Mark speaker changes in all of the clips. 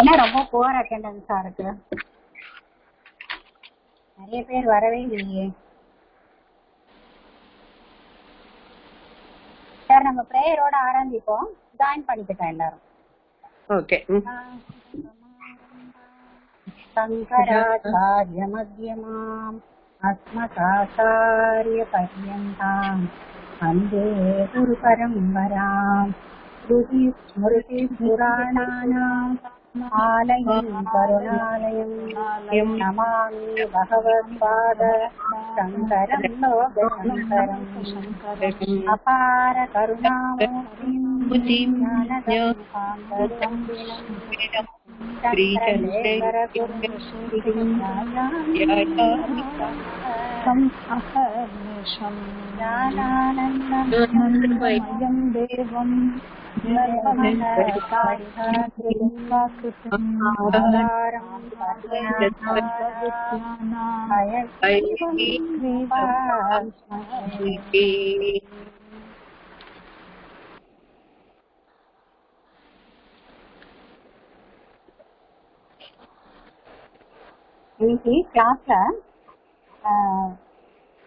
Speaker 1: என்ன ரொம்ப புவர் அட்டெண்டன்ஸா இருக்கு, நிறைய பேர் வரவே இல்லையே. சார் நம்ம பிரேயரோட ஆரம்பிப்போம், ஜாயின் பண்ணிக்கிட்டோம் எல்லாரும்.
Speaker 2: ஓகே.
Speaker 1: சங்கராச்சார்ய மத்யமாம் அஸ்மதாச்சார்ய பர்யந்தாம் வந்தே குரு பரம்பராம். ஸ்ருதி ஸ்மிருதி புராணானாம் ஆலயம் கருணாலயம் நமாமி பகவத்பாத சங்கரம் லோகசங்கரம். அபார கருணாமூர்த்திம் ஞானதம் தேவம் இன்னைக்கு கிளாஸ்ல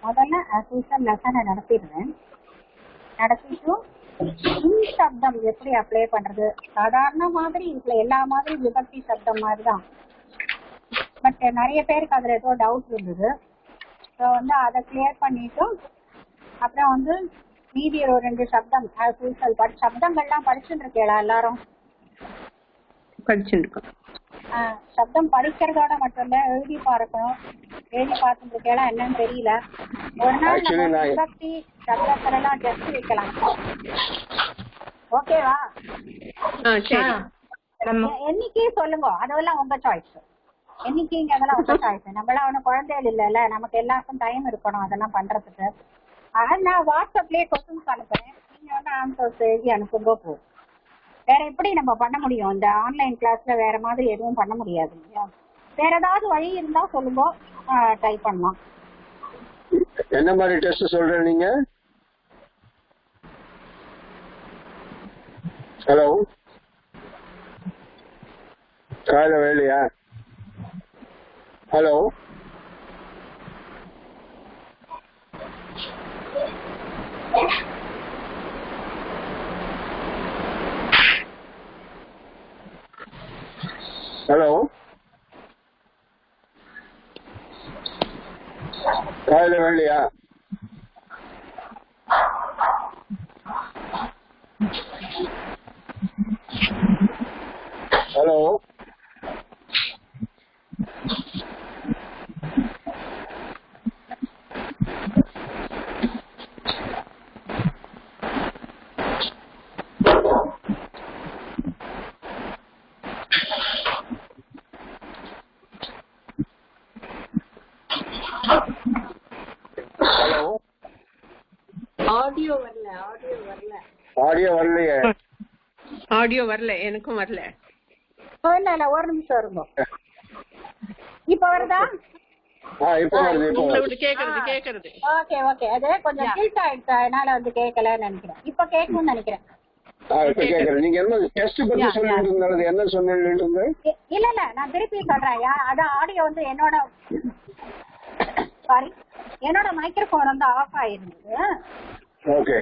Speaker 1: முதல்ல லெசனை நடத்திடுவேன். நடத்திட்டு சப்தம் எப்படி அப்ளை பண்றது, சாதாரண மாதிரி இதுல எல்லா மாதிரி விபக்தி சப்தம் மாதிரிதான், பட் நிறைய பேருக்கு அதுல ஏதோ டவுட் இருந்தது. ஸோ அதை கிளியர் பண்ணிட்டு அப்புறம் மீதி ஒரு 2 சப்தம் சப்தங்கள்லாம் படிச்சுட்டு இருக்கேளா எல்லாரும்?
Speaker 2: படிச்சுருக்கோம்.
Speaker 1: சப்தம் படிக்கிறதோட மட்டும் இல்ல, எழுதி பார்க்கணும். எழுதி பார்த்துட்டு இருக்கேளா என்னன்னு தெரியல. ஒரு நாள் நம்ம விபக்தி சப்தத்தெல்லாம் டெஸ்ட் வைக்கலாம், ஓகேவா? என்னைக்கு சொல்லுங்க, அதெல்லாம் உங்க சாய்ஸ். என்னைக்குங்கிறதெல்லாம் உங்க சாய்ஸ். நம்மளாம் ஒன்றும் குழந்தைகள் இல்லைல்ல, நமக்கு எல்லாருக்கும் டைம் இருக்கணும் அதெல்லாம் பண்றதுக்கு. நான் வாட்ஸ்அப்லயே கொஸ்டின்ஸ் அனுப்புறேன், நீங்க ஆன்சர்ஸ் எழுதி அனுப்புங்க போதும். வேற எப்படி நம்ம பண்ண முடியும்? இந்த ஆன்லைன் கிளாஸ்ல வேற மாதிரி எதுவும் பண்ண முடியாது இல்லையா? வேற ஏதாவது வழி இருந்தா சொல்லுங்க, ட்ரை பண்ணலாம்.
Speaker 3: என்ன மாதிரி டெஸ்ட் சொல்றேன் நீங்க? ஹலோ, காலைல வேலையா? ஹலோ, ஹலோ, காலைல வேலையா? ஹலோ,
Speaker 2: ஆடியோ வரல.
Speaker 3: வரலையே.
Speaker 2: ஆடியோ வரல, எனக்கும் வரல.
Speaker 1: இல்ல ஒரு நிமிஷம் இருக்கும். இப்ப வருதா?
Speaker 3: இப்ப வருது.
Speaker 2: கேக்குறது.
Speaker 1: ஓகே ஓகே, அது கொஞ்சம் டில்ட் ஆயிடுச்சு, அதனால கேட்கலன்னு நினைக்கிறேன். இப்ப கேட்கணும்னு நினைக்கிறேன்.
Speaker 3: இப்ப கேக்குறேன். நீங்க என்ன டெஸ்ட் பத்தி சொல்லிட்டு இருந்தது, என்ன சொன்னீங்க?
Speaker 1: இல்ல நான் திருப்பி சொல்றேன். அதான் ஆடியோ என்னோட சாரி என்னோட மைக்ரோஃபோன் ஆஃப் ஆயிருந்தது.
Speaker 3: ஓகே.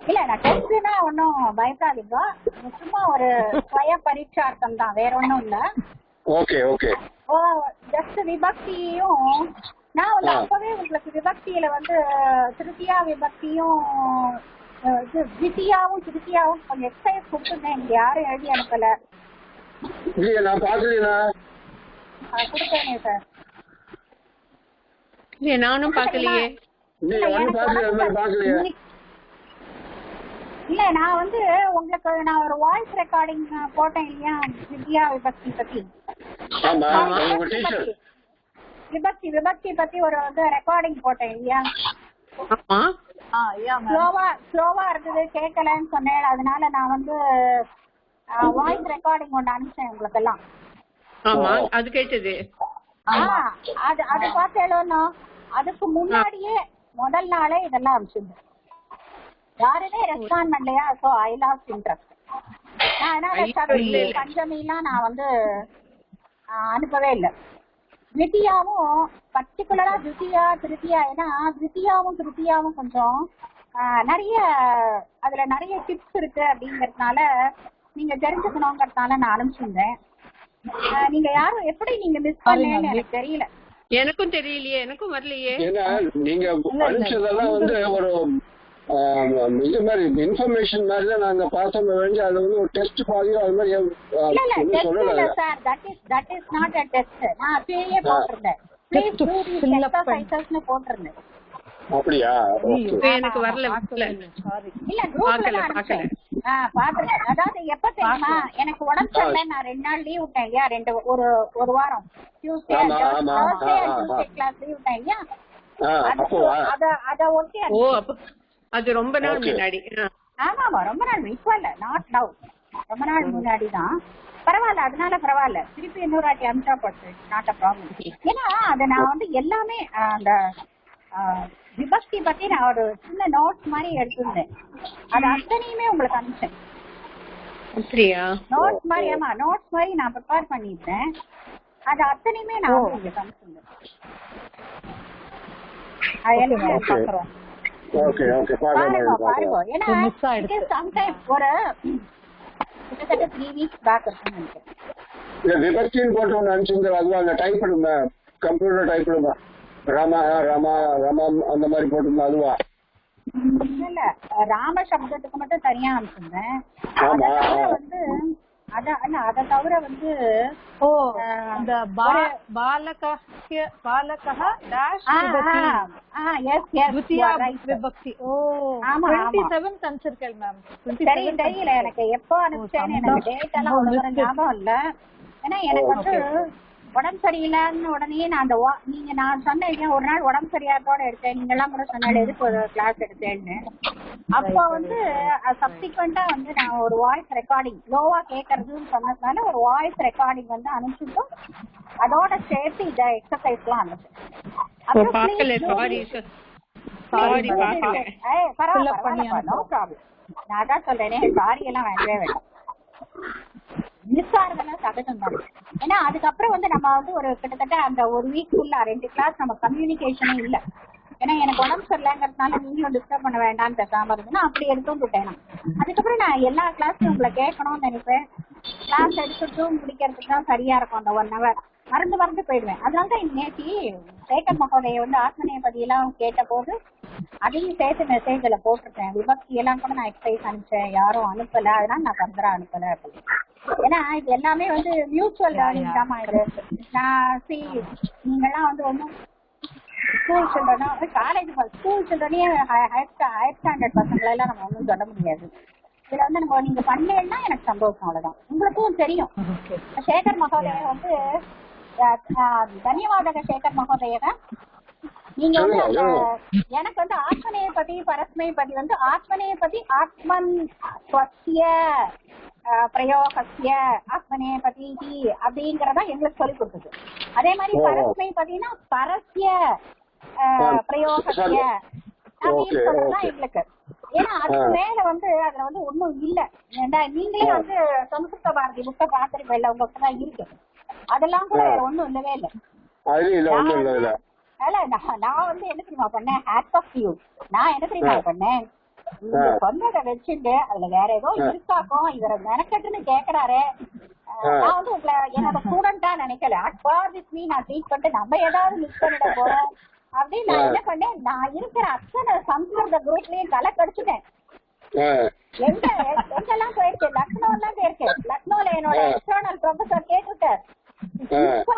Speaker 1: இல்ல நான் டெஸ்ட்னா ஒன்னும் பயப்படாதீங்க, சும்மா ஒரு சுய பரீட்சார்த்தம் தான், வேற ஒன்னும் இல்ல.
Speaker 3: Okay okay.
Speaker 1: ஜஸ்ட் விபக்தியும் நான் அப்பவே உங்களுக்கு விபக்தியில திருத்தியா விபக்தியும் தித்தியாவும் திருத்தியாவும் கொஞ்சம் எக்ஸசைஸ் கொடுத்துருந்தேன். இங்க யாரும் எழுதி அனுப்பல.
Speaker 3: இல்லையா, நான் பாக்கலையா?
Speaker 1: கொடுத்தேனே சார்.
Speaker 2: நானும் பாக்கலையே.
Speaker 1: இல்ல நான் உங்களுக்கு நான் ஒரு வாய்ஸ் ரெக்கார்டிங் போட்டேன் இல்லையா, வித்யா விபக்தி பத்தி. விபக்தி பத்தி ஒரு ரெக்கார்டிங் போட்டேன் இல்லையா. ஸ்லோவா இருந்தது, கேட்கலன்னு சொன்னேன். அதனால நான் வாய்ஸ் ரெக்கார்டிங் ஒன்று அனுப்பிச்சேன் உங்களுக்கு எல்லாம்.
Speaker 2: அது கேட்டது.
Speaker 1: அது பார்த்தேன். அதுக்கு முன்னாடியே முதல் நாளே இதெல்லாம் அனுப்பிச்சிருந்தேன். யாருமே ரெஸ்பாண்ட் பண்ணலையா, சோ ஐ லாஸ்ட் இன்ட்ரெஸ்ட். அதனால சதுர்த்தி பஞ்சமிலாம் நான் வந்து அனுப்பவே இல்லை. த்விதியாவும் பர்டிகுலரா த்விதியா திருத்தியா, ஏன்னா த்விதியாவும் திருத்தியாவும் கொஞ்சம் நிறைய அதுல நிறைய டிப்ஸ் இருக்கு அப்படிங்கறதுனால நீங்க தெரிஞ்சுக்கணுங்கிறதுனால நான் அனுப்பிச்சிருந்தேன். நீங்க யாரும் எப்படி நீங்க மிஸ் பண்ணேன்னு எனக்கு தெரியல.
Speaker 2: எனக்கும் தெரியலையே, எனக்கும் வரலையே.
Speaker 3: ஏன்னா நீங்க அனுப்பிச்சதெல்லாம் வந்து ஒரு இது மாதிரி இன்ஃபர்மேஷன் மாதிரி தான் நாங்க பார்த்தோம். அது வந்து ஒரு டெஸ்ட் பாதியோ அது மாதிரி
Speaker 1: சொல்லல sir. That is not a test. நான் அப்படியே போட்டுறேன். ப்ளீஸ் டு தி எக்ஸர்சைசஸ்னு போட்டுறேன்.
Speaker 3: அப்படியா?
Speaker 2: எனக்கு வரல.
Speaker 1: சாரி. இல்ல குரூப்ல பார்க்கல. பாத்துறேன். அதாவது எப்ப தெரியுமா எனக்கு உடம்பு சரியில்லை, நான் 2 நாள் லீவ் விட்டேன் இல்லையா, ஒரு வாரம் டியூஸ்டே கிளாஸ் லீவ் விட்டேன் இல்லையா, அத ஒட்டி.
Speaker 2: ஓ அப்ப அது ரொம்ப நாள் முன்னாடி.
Speaker 1: ஆமாமா ரொம்ப நாள், இப்ப இல்ல, நாட் நவ், ரொம்ப நாள் முன்னாடி தான். பரவாயில்ல, அதனால பரவாயில்ல, திருப்பி இன்னொரு வாட்டி அமிச்சா போச்சு, நாட் அ ப்ராப்ளம். ஏன்னா அதை நான் வந்து எல்லாமே அந்த விபக்தி பத்தி நான் ஒரு சின்ன நோட்ஸ் மாதிரி எடுத்திருந்தேன். அது அத்தனையுமே உங்களுக்கு அனுப்பிச்சேன்.
Speaker 2: அப்படியா?
Speaker 1: நோட்ஸ் மாதிரி, ஆமா நோட்ஸ் மாதிரி நான் ப்ரிப்பேர் பண்ணிருந்தேன். அது அத்தனையுமே நான் உங்களுக்கு அனுப்பிச்சிருந்தேன். பாக்குறோம். பாருங்க, ஏன்னா சம்டைம் ஒரு கிட்டத்தட்ட 3 weeks பேக் இருக்குன்னு நினைக்கிறேன்.
Speaker 3: விபக்தின்னு போட்டு ஒன்று அனுப்பிச்சிருந்தேன். அதுவும் அந்த டைப் பண்ணுங்க, கம்ப்யூட்டர் டைப் பண்ணுங்க, ராமா ராமா ராமம் அந்த மாதிரி போட்டுருந்தா அதுவா?
Speaker 1: இல்ல, ராம சப்தத்துக்கு மட்டும் தனியா அனுப்பிச்சிருந்தேன். வந்து அத தவிர வந்து
Speaker 4: இந்த பாலக டாஷ் விபக்தி. விபக்தி. ஓ 27 அனுப்பிச்சிருக்கேன் மேம்.
Speaker 1: தெரியல எனக்கு எப்போ அனுப்பிச்சேன்னு, எனக்கு டேட் எல்லாம் ஞாபகம் இல்ல. ஏன்னா எனக்கு வந்து உடம்பு சரியில்லைன்னு உடனே நான் அந்த நீங்க நான் சொன்னேன் ஒரு நாள் உடம்பு சரியாதோட எடுத்தேன், நீங்க எல்லாம் கூட சொன்னால எதுக்கு ஒரு கிளாஸ் எடுத்தேன்னு. அப்போ வந்து சப்சிக்வெண்டா வந்து நான் ஒரு வாய்ஸ் ரெக்கார்டிங் லோவா கேட்கறதுன்னு சொன்னதுனால ஒரு வாய்ஸ் ரெக்கார்டிங் வந்து அனுப்பிச்சுட்டோம். அதோட சேர்த்து இந்த எக்ஸசைஸ் எல்லாம் அனுப்பிச்சேன். No problem. நான் அதான் சொல்றேனே, சாரி எல்லாம் வேண்டவே வேண்டாம். மிஸ் ஆகுறதுலாம் சகஜம் தான். ஏன்னா அதுக்கப்புறம் வந்து நம்ம வந்து ஒரு கிட்டத்தட்ட அந்த ஒரு வீக் ஃபுல்லா 2 கிளாஸ் நம்ம கம்யூனிகேஷனே இல்லை. ஏன்னா எனக்கு உடம்பு சரியில்லைங்கிறதுனால நீங்களும் டிஸ்டர்ப் பண்ண வேண்டாம்னு பேசாம இருந்தேன்னா அப்படி எடுத்தும் விட்டேன். அதுக்கப்புறம் நான் எல்லா கிளாஸும் உங்களை கேட்கணும்னு நினைப்பேன். கிளாஸ் எடுத்துட்டும் முடிக்கிறதுக்கு தான் சரியா இருக்கும் அந்த 1 hour. மறந்து போயிடுவேன். அதனாலதான் நேற்று சேகர் மகோதய வந்து ஆத்மநேபதி எல்லாம் கேட்ட போது அதையும் சேர்த்து மெசேஜ்ல போட்டிருக்கேன். விபக்தி எல்லாம் கூட நான் எக்ஸசைஸ் அனுப்பிச்சேன், யாரும் அனுப்பல, அதனால நான் ஃபர்தரா அனுப்பல அப்படின்னு. ஏன்னா இது எல்லாமே வந்து மியூச்சுவல் லேர்னிங் தாமா. இது நான் நீங்கெல்லாம் வந்து ஒன்றும் ஸ்கூல் சில்ட்ரனோ காலேஜ் ஸ்கூல் சில்ட்ரனே ஹையர் ஸ்டாண்டர்ட் பசங்களெல்லாம் நம்ம ஒன்றும் சொல்ல முடியாது. இதுல வந்து நம்ம நீங்க பண்ணேன்னா எனக்கு சந்தோஷம், அவ்வளவுதான். உங்களுக்கும் தெரியும் சேகர் மகோதய வந்து தன்யவாதக சேகர் மகோதயக நீங்க வந்து அந்த எனக்கு வந்து ஆத்மநேபதி பரஸ்மைபதி வந்து ஆத்மநேபதி ஆத்மன் ஸ்வஸ்ய பிரயோகஸ்ய ஆத்மநேபதி அப்படிங்கறதா எங்களுக்கு சொல்லி கொடுத்தது. அதே மாதிரி பரஸ்மைபதினா பரஸ்ய பிரயோகஸ்ய அப்படின்னு சொல்றதுதான் எங்களுக்கு. ஏன்னா அதுக்கு மேல வந்து அதுல வந்து ஒண்ணும் இல்ல. நீங்களே வந்து சம்ஸ்கிருத பாரதி புக்க பாத்திருப்பேன், உங்ககிட்ட தான் இருக்கு. அதெல்லாம் கூட ஒண்ணும் இல்லவே இல்லை. நான் வந்து என்ன தெரியுமா பண்ணேன், ஹேட்ஸ் ஆஃப் யூ. நான் என்ன தெரியுமா பண்ணேன், சொன்னதை வச்சுட்டு அதுல வேற ஏதோ இருக்காக்கும் இவரை மெனக்கட்டுன்னு கேக்குறாரு. நான் வந்து உங்களை என்னோட ஸ்டூடெண்டா நினைக்கல. நான் ட்ரீட் பண்ணிட்டு நம்ம ஏதாவது மிஸ் பண்ணிட போறோம் அப்படின்னு நான் என்ன பண்ணேன், நான் இருக்கிற அத்தனை சம்ஸ்கிருத குரூப்லயும் களை கடிச்சுட்டேன். எங்கெல்லாம் போயிருக்கு, லக்னோ எல்லாம் போயிருக்கு. லக்னோல என்னோட எக்ஸ்டர்னல் ப்ரொஃபசர் கேட்டுட்டார்,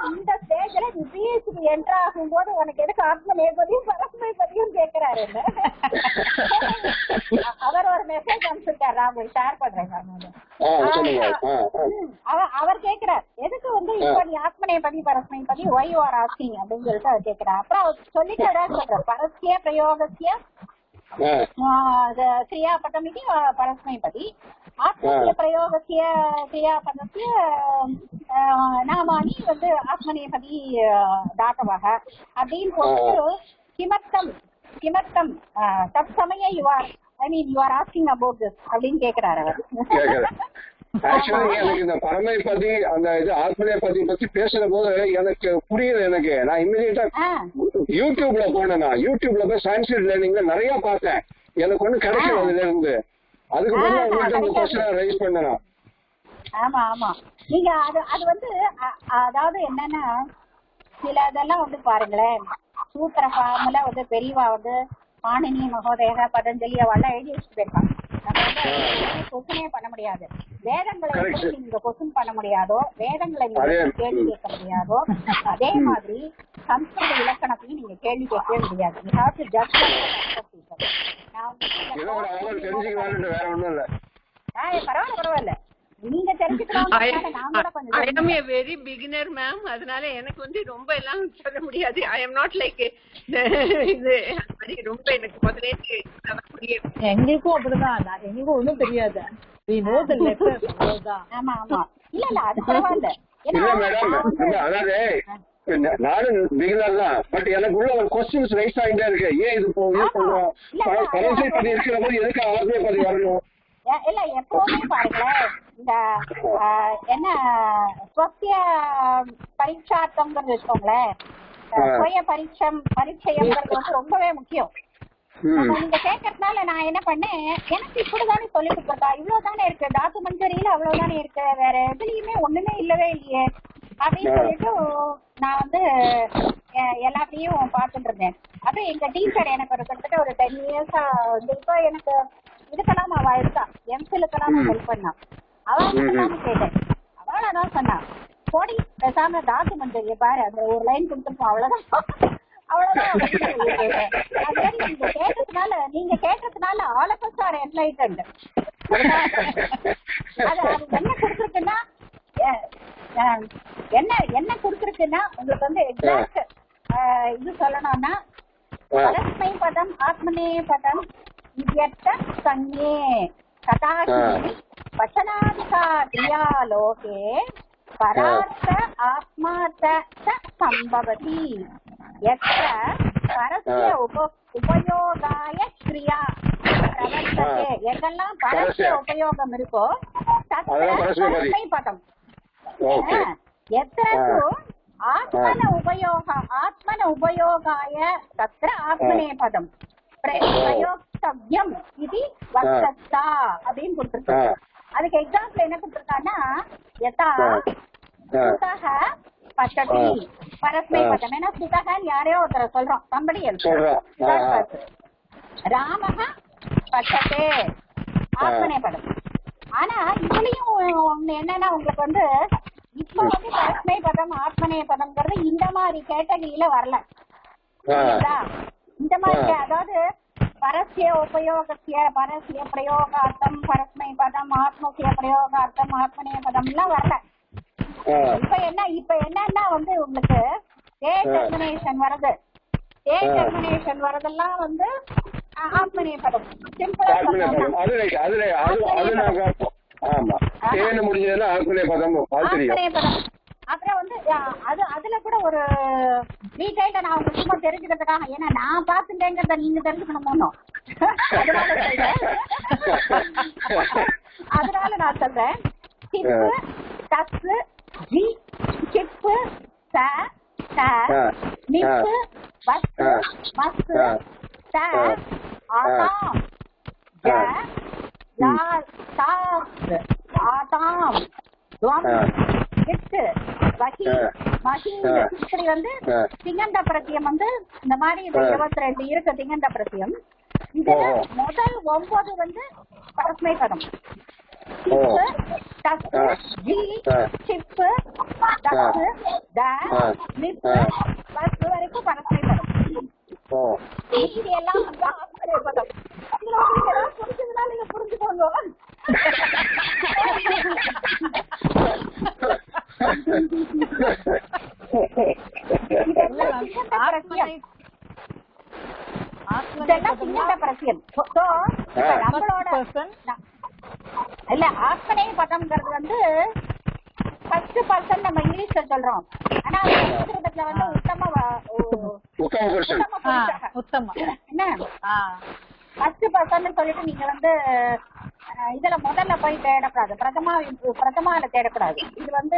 Speaker 1: இந்த ஸ்டேஜ்ல நீ பிஹெச்டி என்ட்ரு ஆகும் போது உனக்கு எதுக்கு ஆத்மநேபதியும் பரஸ்மைபதியும் கேட்கிறாரு. அவர் ஒரு மெசேஜ் அனுப்பிச்சிருக்காரு, நான் உங்களுக்கு ஷேர் பண்றேன். அவர் கேட்கிறார் எதுக்கு வந்து இப்ப நீ ஆத்மநேபதி பரஸ்மைபதி ஒய் யூ ஆர் ஆஸ்கிங் அப்படின்னு சொல்லிட்டு அவர் கேட்கிறார். அப்புறம் அவர் சொல்லிட்டு ஏதாவது சொல்றாரு, பரஸ்ய பிரயோகஸ்ய क्रियापदमिति परस्मैपदी आत्मस्य प्रयोगस्य क्रियापदस्य नामानि வந்து ஆத்மநேபதி தாத்தவः அப்படின்னு போட்டு கிமர்த்தம் தற்சமய you are asking about this அப்படின்னு கேட்கிறாரு அவர்.
Speaker 3: ஆக்சுவலி எனக்கு இந்த பரமை பத்தி அந்த இது ஆத்மனை பத்தி பேசுற போது எனக்கு புரியுது. எனக்கு நான் இமிடியேட்டா யூடியூப்ல போனேன். யூடியூப்ல போய் சயின்ஸ் லேர்னிங்ல நிறைய பார்த்தேன். எனக்கு ஒண்ணு கிடைக்கல அதுல இருந்து. அதுக்கு பதிலா உங்கள்கிட்ட அந்த கொஸ்டின் ரைஸ் பண்ணேன்.
Speaker 1: ஆமா ஆமா நீங்க அது வந்து அதாவது என்னன்னா சில இதெல்லாம் வந்து பாருங்களேன், சூத்திர ஃபார்முல வந்து பெரியவா வந்து பாணினி மகோதய பதஞ்சலி அவெல்லாம் எழுதி வச்சுட்டு போயிருக்காங்க. நம்ம வந்து கொஸ்டினே பண்ண முடியாது. வேதங்களை எப்படி நீங்க கொஸ்டின் பண்ண முடியாதோ, வேதங்களை நீங்க கேள்வி கேட்க முடியாதோ, அதே மாதிரி சம்ஸ்கிருத இலக்கணத்தையும் நீங்க கேள்வி கேட்கவே முடியாது. You have to just பரவாயில்ல நீங்க தெரிஞ்சுக்கலாம்.
Speaker 2: I am a very beginner ma'am. அதனால எனக்கு வந்து ரொம்ப எல்லாம் சொல்ல முடியாது. I am not like இது ரொம்ப எனக்கு முதல்ல
Speaker 4: எங்களுக்கும் அப்படிதான். எங்களுக்கும் ஒண்ணும் தெரியாது. We know the letter.
Speaker 1: ஆமா ஆமா இல்ல அது பரவாயில்ல.
Speaker 3: இல்ல மேடம், அதாவது நானும் பிகினர் தான். பட் எனக்கு உள்ள ஒரு கொஸ்டின்ஸ் ரைஸ் ஆகிட்டே இருக்கு. ஏன் இது பண்றோம் பரவசை பதி இருக்கிற போது எதுக்கு ஆத்மீய பதி வரணும்?
Speaker 1: இல்ல எப்பவுமே பாருங்களேன், இந்த என்ன ஸ்வசிய பரீட்சார்த்தம்ங்கிறது வச்சுக்கோங்களேன், சுய பரீட்சைங்கிறது வந்து ரொம்பவே முக்கியம். நீங்க கேட்கறதுனால நான் என்ன பண்ணேன், எனக்கு இப்படிதானே சொல்லி கொடுத்துருக்கா, இவ்வளவுதானே இருக்கு தாத்து மஞ்சரியில, அவ்வளவுதானே இருக்கு, வேற எதுலயுமே ஒண்ணுமே இல்லவே இல்லையே அப்படின்னு சொல்லிட்டு நான் வந்து எல்லாத்தையும் பார்த்துட்டு இருந்தேன். அப்புறம் எங்க டீச்சர் எனக்கு கிட்டத்தட்ட ஒரு 10 years வந்து இப்போ எனக்கு இதுக்கெல்லாம் அவ இருக்கா, எம்ஃபிலுக்கெல்லாம் ஹெல்ப் பண்ணா. அவன் கேட்டேன், அவள தான் சொன்னா, போடி பேசாம தாத்து மஞ்சரிய பாரு, அந்த ஒரு லைன் கொடுத்துருப்போம், அவ்வளவுதான் அவ்வளவுதான். நீங்க கேட்டதுனால all of us are enlightened. அது என்ன கொடுத்துருக்குன்னா என்ன கொடுத்துருக்குன்னா உங்களுக்கு வந்து எக்ஸாக்ட் இது சொல்லணும்னா பரஸ்மை பதம் ஆத்மனே பதம் இவ்யர்த்த சன்யே ததாஹி வசனாதிகா கிரியாலோகே பரார்த்த ஆத்மார்த்த சம்பவதி யத்ர பரஸ்ய உபயோகாய கிரியா பிரவர்த்ததே. எங்கெல்லாம் பரஸ்ய உபயோகம் இருக்கோ தத்ர பரஸ்மை பதம். எத்ர ஆத்மன உபயோகாய தத்ர ஆத்மனே பதம் பிரயோக்தவ்யம் இது வக்தா அப்படின்னு கொடுத்திருக்காங்க. அதுக்கு எக்ஸாம்பிள் என்ன கொடுத்திருக்காங்கன்னா யதா சுதஹ பச்சதி பரஸ்மை பதம். ஏன்னா சுதஹன்னு யாரையோ ஒருத்தர சொல்றோம், somebody else. ராமஹ பச்சதே ஆத்மனே பதம். ஆனா இதுலயும் ஒண்ணு என்னன்னா உங்களுக்கு வந்து இப்ப வந்து பரஸ்மை பதம் ஆத்மனே பதம்ங்கிறது இந்த மாதிரி கேட்டகரியில வரல. இந்த மாதிரி அதாவது பரஸ்ய உபயோகசிய பரஸ்ய பிரயோகார்த்தம் பரஸ்மை பதம் ஆத்மசிய பிரயோகார்த்தம் ஆத்மனே பதம் எல்லாம் வரல. இப்ப என்னன்னா வந்து உங்களுக்கு டெர்மினேஷன் வருது. டெர்மினேஷன் வரதெல்லாம் வந்து ஆத்மனே பதம். சிம்பிளா அப்புறம் வந்து அதுல கூட ஒரு டீடைல நான் உங்களுக்கு சும்மா தெரிஞ்சுக்கிறதுக்காக, ஏன்னா நான் பாத்துட்டேங்கிறத நீங்க தெரிஞ்சுக்கணும், அதனால நான் சொல்றேன். சிப்பு டஸ் ஜி சிப்பு ச ட நிப்பு பஸ் மஸ் ட ஆதாம் ஜ லா தா ஆதாம் துவம் இட்டு வகி மஹீம். இப்படி வந்து திங்கண்ட பிரத்தியம் வந்து இந்த மாதிரி 22 இருக்கு திங்கண்ட பிரத்தியம். இதுல முதல் 9 வந்து பரஸ்மை பதம். சிப்பு டஸ் ஜி சிப்பு டஸ் ட நிப்பு பஸ் வரைக்கும் பரஸ்மை பதம். இது எல்லாம் வந்து ஆத்மனே பதம். இதுல உங்களுக்கு ஏதாவது புரிஞ்சதுனால நீங்க புரிஞ்சுக்கோங்க. இல்ல ஆத்மனே பதம்ங்கிறது வந்து ஃபர்ஸ்ட் பர்சன் நம்ம இங்கிலீஷ்ல சொல்றோம். ஆனா சம்ஸ்கிருதத்துல வந்து உத்தம என்ன ஃபர்ஸ்ட் பர்சன் சொல்லிட்டு நீங்க வந்து இதுல முதல்ல போய் தேடக்கூடாது, பிரதமால தேடக்கூடாது. இது வந்து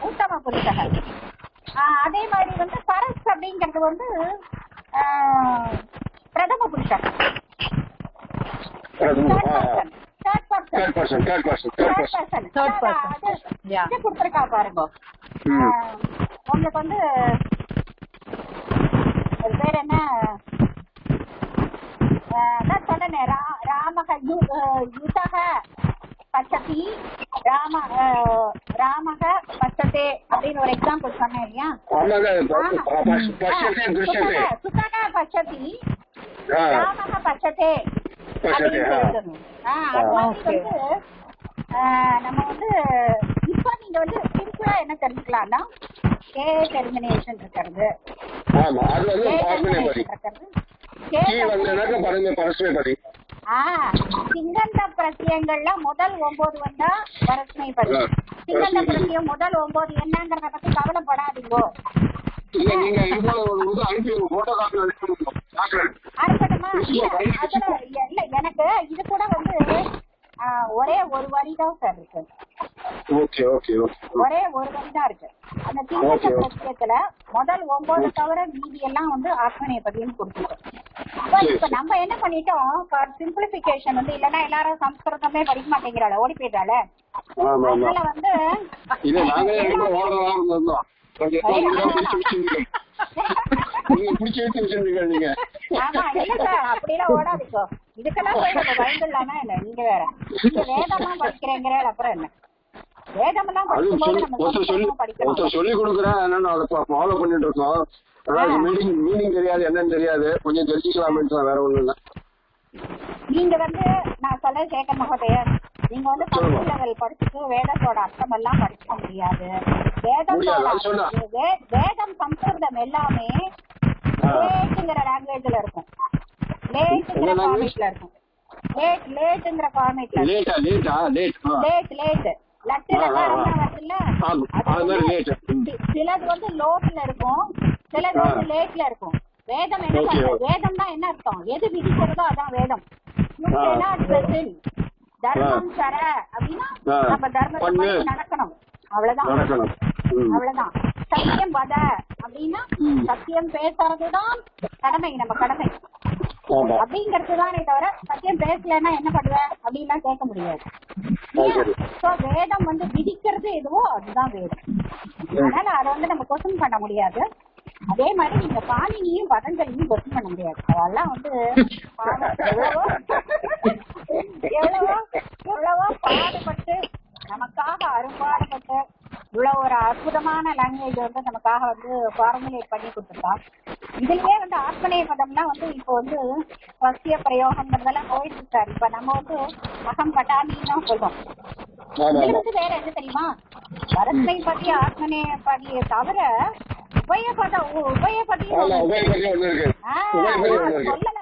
Speaker 1: உத்தம புருஷக. அதே மாதிரி வந்து பரஸ் அப்படிங்கிறது வந்து பிரதம புருஷக. கொடுத்துருக்கா பாருங்க. உங்களுக்கு வந்து பேர் என்ன சொன்னேன், ராமக யுதக பச்சதி ராமக பச்சதே அப்படின்னு ஒரு எக்ஸாம்பிள் சொன்னேன் இல்லையா? சுதக பச்சதி ராமக பச்சதே அப்படின்னு சொல்லணும். அது மாதிரி வந்து நம்ம வந்து இப்ப நீங்க வந்து சிம்பிளா என்ன தெரிஞ்சுக்கலாம்னா கே டெர்மினேஷன் இருக்கிறது, சிங்கந்த பிரத்யங்கள்ல முதல் 9 வந்தா பரஸ்மைபதி. சிங்கந்த பிரத்யம் முதல் 9 என்னங்கறத பத்தி கவலைப்படாதீங்கோ. அனுப்பட்டுமா? அதுல இல்ல, எனக்கு இது கூட வந்து ஒரே ஒரு வரிதான் சார் இருக்கு. ஒரே ஒரு வரிதான் இருக்கு. அந்த சிங்கந்த பிரத்யத்துல முதல் 9 தவிர மீதி எல்லாம் வந்து ஆத்மநேபதின்னு கொடுத்துருக்கோம். இப்ப நம்ம என்ன பண்ணிட்டோம், ஃபார் சிம்பிளிபிகேஷன் வந்து இல்லன்னா எல்லாரும் சம்ஸ்கிருதமே படிக்க மாட்டேங்கிறாள், ஓடி போயிட்டாள. அதனால வந்து ஆமா இல்ல சார், அப்படிலாம் ஓடாதுக்கோ. இதுக்கெல்லாம் போய் பயந்துடலாமா என்ன? நீங்க வேற வேதமா படிக்கிறேங்கிற, அப்புறம் என்ன வேதமெல்லாம் படிக்கும்போது நம்ம
Speaker 3: சொல்லி கொடுக்குறேன், ஃபாலோ பண்ணிட்டு இருக்கோம். மீனிங் தெரியாது, என்னன்னு தெரியாது, கொஞ்சம் தெரிஞ்சுக்கலாமே, வேற ஒண்ணும் இல்ல.
Speaker 1: நீங்க வந்து நான் சொல்ல கேட்க மகோதயர், நீங்க வந்து ஃபர்ஸ்ட் லெவல் படிச்சுட்டு வேதத்தோட அர்த்தம் எல்லாம் படிக்க முடியாது. வேதம் சம்ஸ்கிருதம் எல்லாமே லேட்டுங்கிற லாங்குவேஜ்ல இருக்கும், லேட்டுங்கிற ஃபார்மேட்ல இருக்கும். லேட்டுங்கிற ஃபார்மேட்ல லேட் சிலது வந்து லோட்ல இருக்கும், சிலது வந்து லேட்ல இருக்கும். வேதம் என்ன பண்ணுது? வேதம்னா என்ன அர்த்தம்? எது விதிக்கிறதோ அதான் வேதம். தர்மம் சர அப்படின்னா நம்ம தர்மத்தை நடக்கணும், அவ்வளவுதான் அவ்வளவுதான். சத்தியம் வத அப்படின்னா சத்தியம் பேசுறதுதான் கடமை, நம்ம கடமை அப்படிங்கறதுதானே தவிர சத்தியம் பேசலன்னா என்ன பண்ணுவ அப்படின்லாம் கேட்க முடியாது. வேதம் வந்து விதிக்கிறது எதுவோ அதுதான் வேதம். அதனால அதை வந்து நம்ம கொஸ்டின் பண்ண முடியாது. அதே மாதிரி நீங்க பாணினியும் பதஞ்சலியும் கொஸ்டின் பண்ண முடியாது. அதெல்லாம் வந்து எவ்வளவோ பாடுபட்டு நமக்காக அரும்பாடுபட்டு இவ்வளவு ஒரு அற்புதமான லாங்குவேஜ் வந்து நமக்காக வந்து ஃபார்முலேட் பண்ணி கொடுத்துருக்கா. இதுலயே வந்து ஆத்மநேபதம்னா வந்து இப்போ வந்து சத்திய பிரயோகம்ன்றதெல்லாம் போயிட்டு இருக்காரு. இப்ப நம்ம வந்து அகம் பட்டாமின்னு சொல்றோம். இதுல வந்து வேற என்ன தெரியுமா, பரஸ்மைபதி ஆத்மநேபதியை தவிர உபயபதியும் சொல்லல.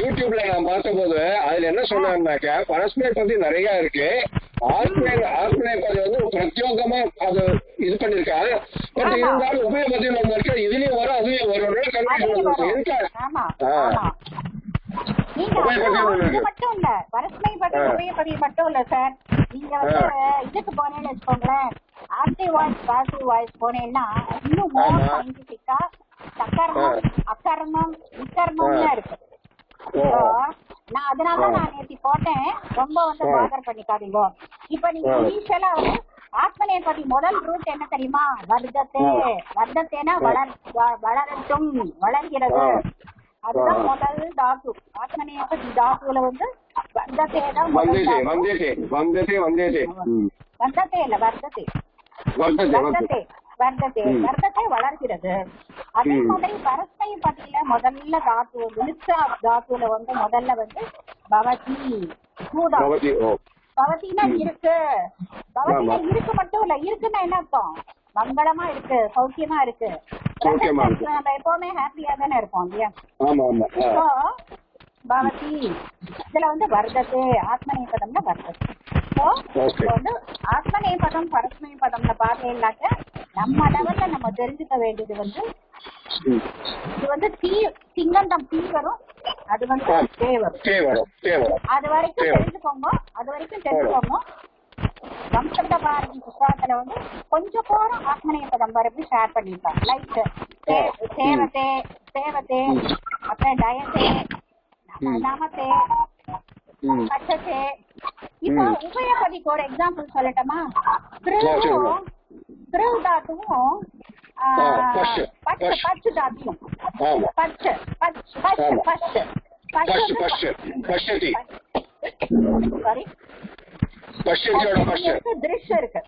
Speaker 3: யூடியூப்ல நான் பார்த்த போது அதுல என்ன சொன்னாங்கன்னாக்க பரஸ்மை பத்தி நிறைய இருக்கு, ஆத்மநேபதி வந்து பிரத்யோகமா அது இது பண்ணிருக்காங்க. பட் இருந்தாலும் உபயபதி ஒண்ணு இருக்கு, இதுலயும் வரும் அதுலயும் வரும்.
Speaker 1: மட்டும் இல்ல பரஸ்மைபதி உபயபதி மட்டும் இல்ல சார். நீங்க வந்து இதுக்கு போனேன்னு வச்சுக்கோங்களேன், ஆக்டிவ் வாய்ஸ் பாசிவ் வாய்ஸ் போனேன்னா இன்னும் மோர் சயின்டிபிக்கா சக்கர்மம் அக்கர்மம் விக்கர்மம்லாம் இருக்கு. நான் அதனாலதான் நான் நேற்று போட்டேன், ரொம்ப வந்து பாதர் பண்ணிக்காதீங்க. இப்ப நீங்க இனிஷியலா வந்து ஆத்மநேபதி முதல் ரூட் என்ன தெரியுமா, வர்த்தத்தேனா வளரட்டும், வளர்கிறது. அதுதான் முதல் தாத்து. ஆத்மநேபதி தாத்துல வந்து வர்த்தத்தே தான் வர்த்தத்தே இல்ல வர்த்தத்தை வளர்கிறது. அதே மாதிரி பரஸ்மை பதில முதல்ல தாத்து விழுச்சா தாத்துல வந்து முதல்ல வந்து பவதி பவதினா இருக்கு. பவதினா இருக்கு மட்டும் இல்ல, இருக்குன்னா என்ன அர்த்தம், மங்களமா இருக்கு, சௌக்கியமா இருக்கு. நம்ம எப்பவுமே ஹாப்பியா தானே இருப்போம் இல்லையா? பவதி இதுல வந்து வர்த்தத்தை ஆத்மநேபதம்னா வர்த்தத்தை. வந்து ஆத்மநேபதம் பரஸ்மை பதம்ல பார்த்தேன்னாக்க நம்ம லெவல்ல நம்ம தெரிஞ்சுக்க வேண்டியது வந்து இது வந்து சிங்கந்தம் தீ வரும், அது வந்து வரும். அது வரைக்கும் தெரிஞ்சுக்கோங்க. சம்ஸ்கிருத பாரதி புத்தகத்துல வந்து கொஞ்சம் போறோம் ஆத்மநேபதம் வரைக்கும் ஷேர் பண்ணிருக்காங்க. லைக் சேவத்தே அப்புறம் டயத்தே நமத்தே பச்சத்தே. இப்போ உபயபதிக்கு ஒரு எக்ஸாம்பிள் சொல்லட்டுமா? திருவு தாத்துவும் பச்சு தாத்தியும் திருஷ்யம் இருக்கு.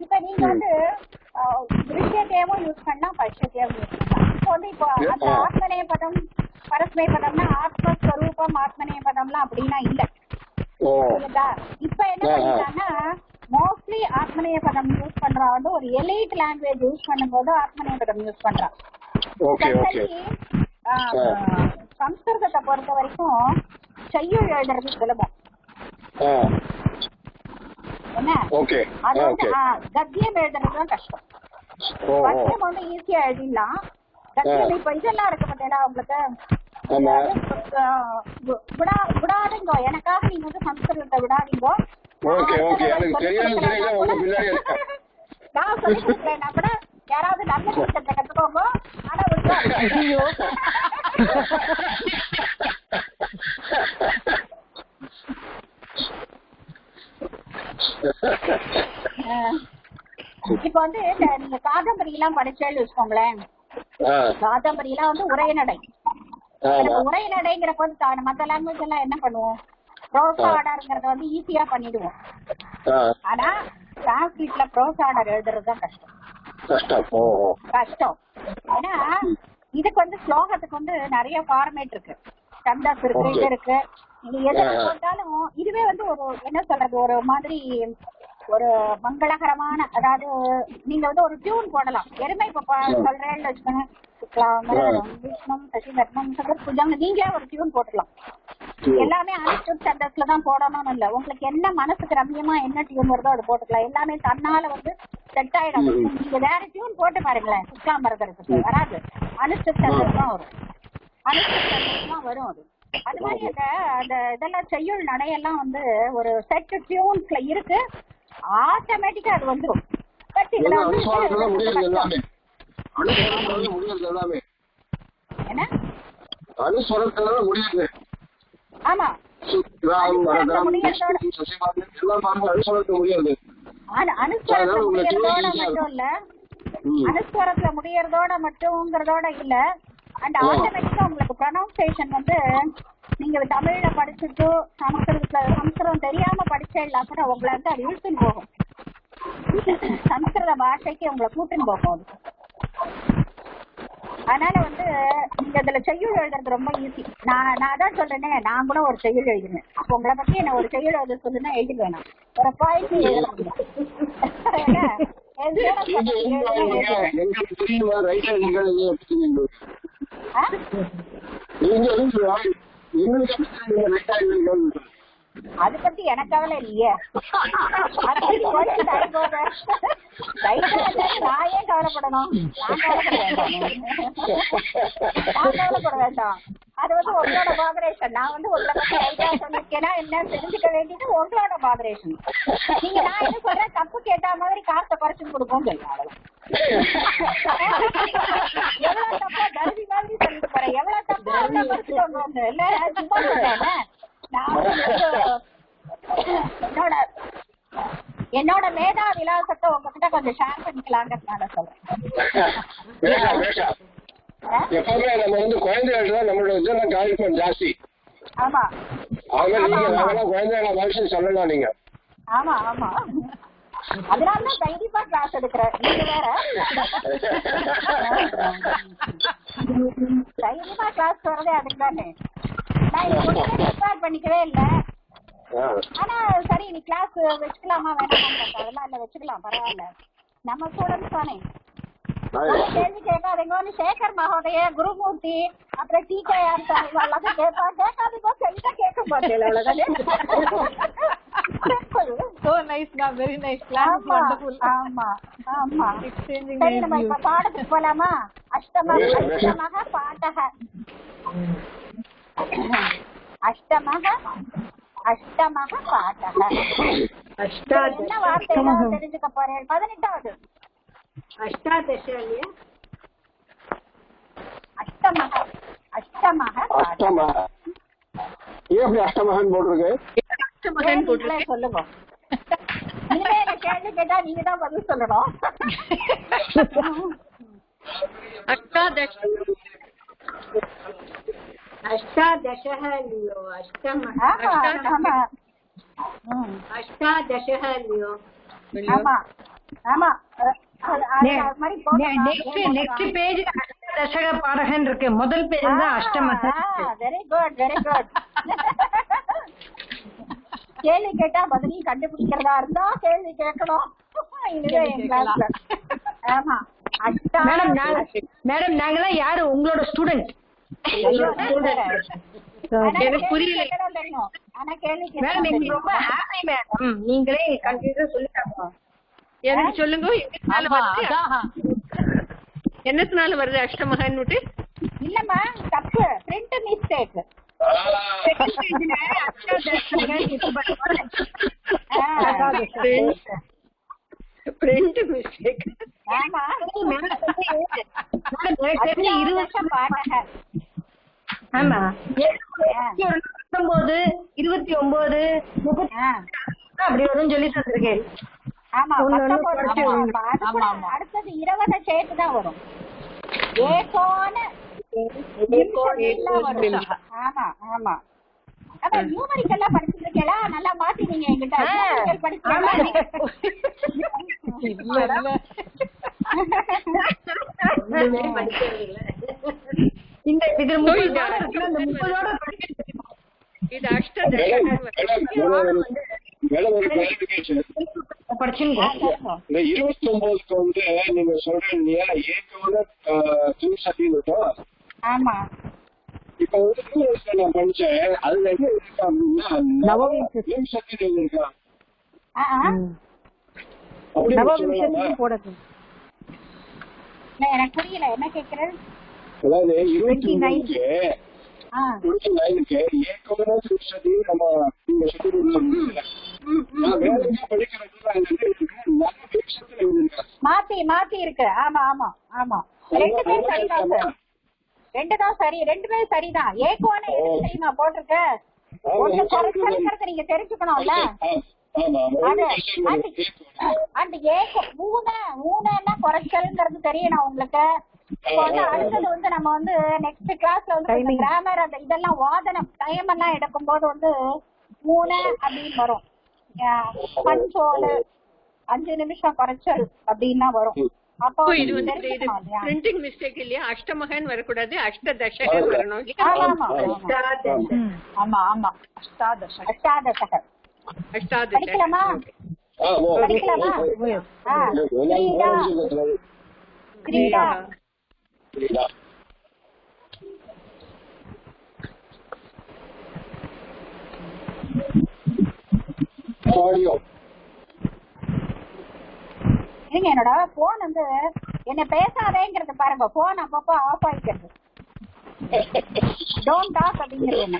Speaker 1: இப்ப நீங்க வந்து திருஷ்யத்தையும் யூஸ் பண்ணா பட்சத்தையும் யூஸ் பண்ணலாம். இப்போ வந்து இப்போ அந்த ஆத்மநேய பதம் பரஸ்மை பதம்னா ஆத்மஸ்வரூபம் ஆத்மநேய பதம்லாம் அப்படின்னா இல்ல. இப்ப என்ன பண்ணிட்டாங்கன்னா மோஸ்ட்லி ஆத்மநேய பதம் யூஸ் பண்றா வந்து ஒரு எலைட் லாங்குவேஜ் யூஸ் பண்ணும் போது ஆத்மநேய பதம் யூஸ் பண்றான். சம்ஸ்கிருதத்தை பொறுத்த வரைக்கும் செய்யுள் எழுதுறது சுலபம். என்ன அது வந்து கத்தியம் எழுதுறதுதான் கஷ்டம். கத்தியம் வந்து ஈஸியா எழுதிடலாம். கத்தியம் இப்ப இதெல்லாம் இருக்க மாட்டேங்களா உங்களுக்கு விடாதீங்கோ, எனக்காக நீங்க வந்து சம்ஸ்கிருதத்தை விடாதீங்கோ. நான் சொல்லி கொடுக்குறேன்னா கூட யாராவது நல்ல விஷயத்தை கத்துக்கோங்க. ஆனா இப்ப வந்து நீங்க காதம்பரி எல்லாம் படிச்சேன்னு வச்சுக்கோங்களேன். காதம்பரி எல்லாம் வந்து உரைநடை. உரைநடைங்கிறப்ப வந்து மத்த லாங்குவேஜ் எல்லாம் என்ன பண்ணுவோம், ப்ரோஸ் ஆர்டர்ங்கிறத வந்து ஈஸியா பண்ணிடுவோம். ஆனா சான்ஸ்கிரிட்ல ப்ரோஸ் ஆர்டர் எழுதுறதுதான் கஷ்டம். ஏன்னா இதுக்கு வந்து ஸ்லோகத்துக்கு வந்து நிறைய ஃபார்மேட் இருக்கு, சந்தஸ் இருக்கு, இது இருக்கு. நீங்க எது போட்டாலும் இதுவே வந்து ஒரு என்ன சொல்றது ஒரு மாதிரி ஒரு மங்களகரமான, அதாவது நீங்க வந்து ஒரு டியூன் போடலாம். எருமை இப்ப சொல்றேன்னு வச்சுக்கோங்க, நீங்களே ஒரு டியூன் போட்டுக்கலாம். எல்லாமே அனுஷ்டுப் சந்தஸ்ல தான் போடணும்னு இல்ல, உங்களுக்கு என்ன மனசுக்கு ரம்யமா என்ன டியூன் வருதோ அது போட்டுக்கலாம். எல்லாமே தன்னால வந்து செட் ஆயிடும். நீங்க வேற டியூன் போட்டு பாருங்களேன், சுக்லாம்பரதருக்கு வராது, அனுஷ்டுப் சந்தஸ் தான் வரும். அனுஷ்டுப் சந்தஸ் தான் வரும். அது மாதிரி அந்த இதெல்லாம் செய்யுள் நடையெல்லாம் வந்து ஒரு செட் டியூன்ஸ்ல இருக்கு, ஆட்டோமேட்டிக்கா அது வந்துடும். பட் இதுல வந்து என்ன அனுஸ்வரத்தால முடியாது. ஆமா அனுஸ்வரத்தோட மட்டும் இல்ல, அனுஸ்வரத்துல முடியறதோட மட்டும்ங்கிறதோட இல்ல, அண்ட் ஆட்டோமேட்டிக்கா உங்களுக்கு ப்ரொனவுன்சியேஷன் வந்து நீங்க தமிழ்ல படிச்சுட்டு சமஸ்கிருதம் தெரியாம படிச்சா கூட உங்களை வந்து அது இழுத்துன்னு போகும். சமஸ்கிருத பாஷைக்கு உங்களை கூட்டுன்னு போகும். அதனால வந்து நீங்க இதுல செய்யுள் எழுதுறது ரொம்ப ஈஸி. நான் அதான் சொல்றேனே, நான் கூட ஒரு செய்யுள் எழுதினேன். அப்ப உங்களை பத்தி என்ன ஒரு செய்யுள் எழுத சொல்லுன்னா எழுதிடுவேன். நான் ஒரு பாயிண்ட் அது பத்தி எனக்கு கவலை இல்லையே. நான் ஏன் கவலைப்படணும்? நான் கவலைப்பட வேண்டாம். அது வந்து உங்களோட பாதரேஷன். நான் வந்து உங்களை பத்தி ரைட்டா சொல்லிருக்கேன்னா என்ன தெரிஞ்சுக்க வேண்டியது உங்களோட பாதரேஷன். நீங்க நான் என்ன சொல்றேன், தப்பு கேட்டா மாதிரி காசை குறைச்சு கொடுப்போம் சொல்லுங்க. எவ்வளவு தப்பா தருவி மாதிரி சொல்லிட்டு போறேன், எவ்வளவு தப்பா குறைச்சுக்கோங்க. இல்ல சும்மா சொல்றேன். என்னோட மேதா விலாசத்தை உங்ககிட்ட கொஞ்சம் ஷேர் பண்ணிக்கலாங்கிறதுனால சொல்றேன்.
Speaker 3: எப்பவுமே நம்ம வந்து குழந்தைகள் நம்மளோட இதெல்லாம் காலிஃபன் ஜாஸ்தி.
Speaker 1: ஆமா
Speaker 3: குழந்தைகள மனுஷன் சொல்லலாம் நீங்க.
Speaker 1: ஆமா ஆமா, அதனாலதான் தைரியமா கிளாஸ் எடுக்கிறேன். நீங்க வேற தைரியமா கிளாஸ் வர்றதே அதுக்கு தானே. நான் ப்ரிப்பேர் பண்ணிக்கவே இல்லை. ஆனா சரி நீ கிளாஸ் வச்சுக்கலாமா வேணாமா? அதெல்லாம் இல்ல, வச்சுக்கலாம், பரவாயில்ல. நம்ம ஸ்டூடெண்ட்ஸ் தானே. கேள்வி கேட்காதீங்க. சேகர் மகோதய, குருமூர்த்தி, அப்புறம் TKR சார் எல்லாத்தையும் கேட்பாங்க. கேட்காதீங்க, சரிதான் கேட்க மாட்டேன். அவ்வளவுதானே.
Speaker 4: so nice ma, very nice plan, wonderful.
Speaker 1: ஆமா ஆமா
Speaker 4: Exchanging
Speaker 1: சரி
Speaker 4: nice
Speaker 1: நம்ம
Speaker 4: views.
Speaker 1: இப்ப பாடத்துக்கு போலாமா? அஷ்டமக பாடக அஷ்டமக பாடக என்ன வார்த்தை தெரிஞ்சுக்க போறேன்? 18வது
Speaker 2: அஷ்டாதச இல்லையா?
Speaker 1: அஷ்டமக அஷ்டமக
Speaker 3: அஷ்டமக ஏன் அப்படி அஷ்டமகன் போட்டிருக்கு?
Speaker 2: அஷ்டமகன் போட்டிருக்கு.
Speaker 1: சொல்லுங்க. இனிமே எனக்கு கேள்வி கேட்டா நீங்க தான் பதில் சொல்லணும்.
Speaker 2: அஷ்டாதச அஷ்டாதசः लियो அஷ்டமக அஷ்டாதசः लियो
Speaker 1: ஆமா ஆமா
Speaker 5: நெக்ஸ்ட் பேஜ் அஷ்டதசக பாடகன் இருக்கு. முதல் பேஜ் தான் அஷ்டமக.
Speaker 1: Very good very good. கேள்வி கேட்டா பதிலையும் கண்டுபிடிக்கிறதா இருந்தா கேள்வி கேட்கணும். ஆமா
Speaker 5: மேடம் நாங்கெல்லாம் யாரு? உங்களோட ஸ்டூடெண்ட்.
Speaker 2: எனக்கு புரியல.
Speaker 1: ஆனா கேள்வி
Speaker 5: மேடம் எங்களுக்கு ரொம்ப ஹாப்பி மேடம். நீங்களே கண்டிப்பா சொல்லிட்டாங்க.
Speaker 2: எனக்கு சொல்லுங்க, என்னத்தினால வருது அஷ்டமகன்?
Speaker 1: இல்லம்மா தப்பு, பிரிண்ட் மிஸ்டேக்.
Speaker 2: Print mistake.
Speaker 1: ஆமா
Speaker 5: 20
Speaker 1: பாடக.
Speaker 5: ஆமா 19 29 அப்படி வரும்னு சொல்லி சொல்லிருக்கேன்.
Speaker 1: ஆமா அடுத்தது 20 சேர்த்து தான் வரும். ஆமா ஆமா அதான் நியூமரிக்கெல்லாம் படிச்சுட்டு இருக்கேளா? நல்லா மாத்தினீங்க என்கிட்ட.
Speaker 2: இது அஷ்டதச
Speaker 3: மேடம் ஒரு கிளாரிபிகேஷன். இந்த 29க்கு வந்து நீங்க சொல்றீங்க ஏற்கனவே இருக்கும்.
Speaker 1: ஆமா
Speaker 3: இப்ப வந்து நான் படிச்சேன். அதுல என்ன இருக்கு அப்படின்னா சக்தி இருக்கா
Speaker 1: எனக்கு புரியல என்ன கேக்குறது.
Speaker 3: அதாவது 29க்கு ஏற்கனவே சதி நம்ம
Speaker 1: மாத்தி இருக்கு. ஆமா ஆமா ஆமா ரெண்டுமே சரிதான் சார். ரெண்டுதான் சரி, ரெண்டுமே சரிதான். ஏகோன தெரியுமா போட்டிருக்க? ஒண்ணு குறைச்சல்ங்கிறத நீங்க தெரிஞ்சுக்கணும்ல. அந்த ஏகோ மூணுன்னா குறைச்சல்ங்கிறது தெரியணும் உங்களுக்கு. இப்போ வந்து அடுத்தது வந்து நம்ம வந்து நெக்ஸ்ட் கிளாஸ்ல வந்து கிராமர் அந்த இதெல்லாம் வாதனம் டைம் எல்லாம் எடுக்கும் போது வந்து 3 அப்படின்னு வரும். பஞ்சோடு 5 நிமிஷம் குறைச்சல் அப்படின்னா வரும். அப்போ
Speaker 2: இது வந்து பிரிண்டிங் மிஸ்டேக் இல்லையா? அஷ்டமகன் வரக்கூடாது, அஷ்டதசகன் வரணும்.
Speaker 1: ஆமா ஆமா அஷ்டாதசக படிக்கலாமா? படிக்கலாமா? கிரீடா இருங்க. என்னோட போன் வந்து என்ன பேசாதேங்கிறது பாருங்க. போன் அப்பப்போ ஆஃப் ஆயிக்கிறது. டோன்ட் டாக் அப்படிங்கிறது என்ன.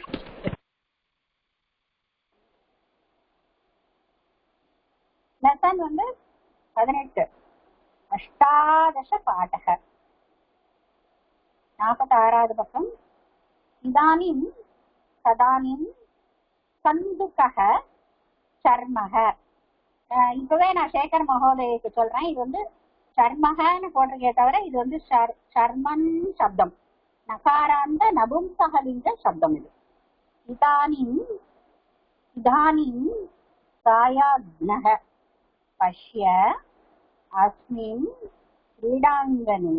Speaker 1: லெசன் வந்து 18 அஷ்டாதச பாடக 46வது பக்கம். இதானிம் சதானிம் சந்துகக சர்மக. இப்பவே நான் சேகர் மகோதயக்கு சொல்றேன். இது வந்து சர்மகன்னு போட்டிருக்கே தவிர இது வந்து சர்மன் சப்தம். நகாராந்த நபும்சகலிங்க சப்தம் இது. இதானிம் இதானிம் சாயாக்னஹ பஷ்ய அஸ்மின் क्रीडाङ्गणे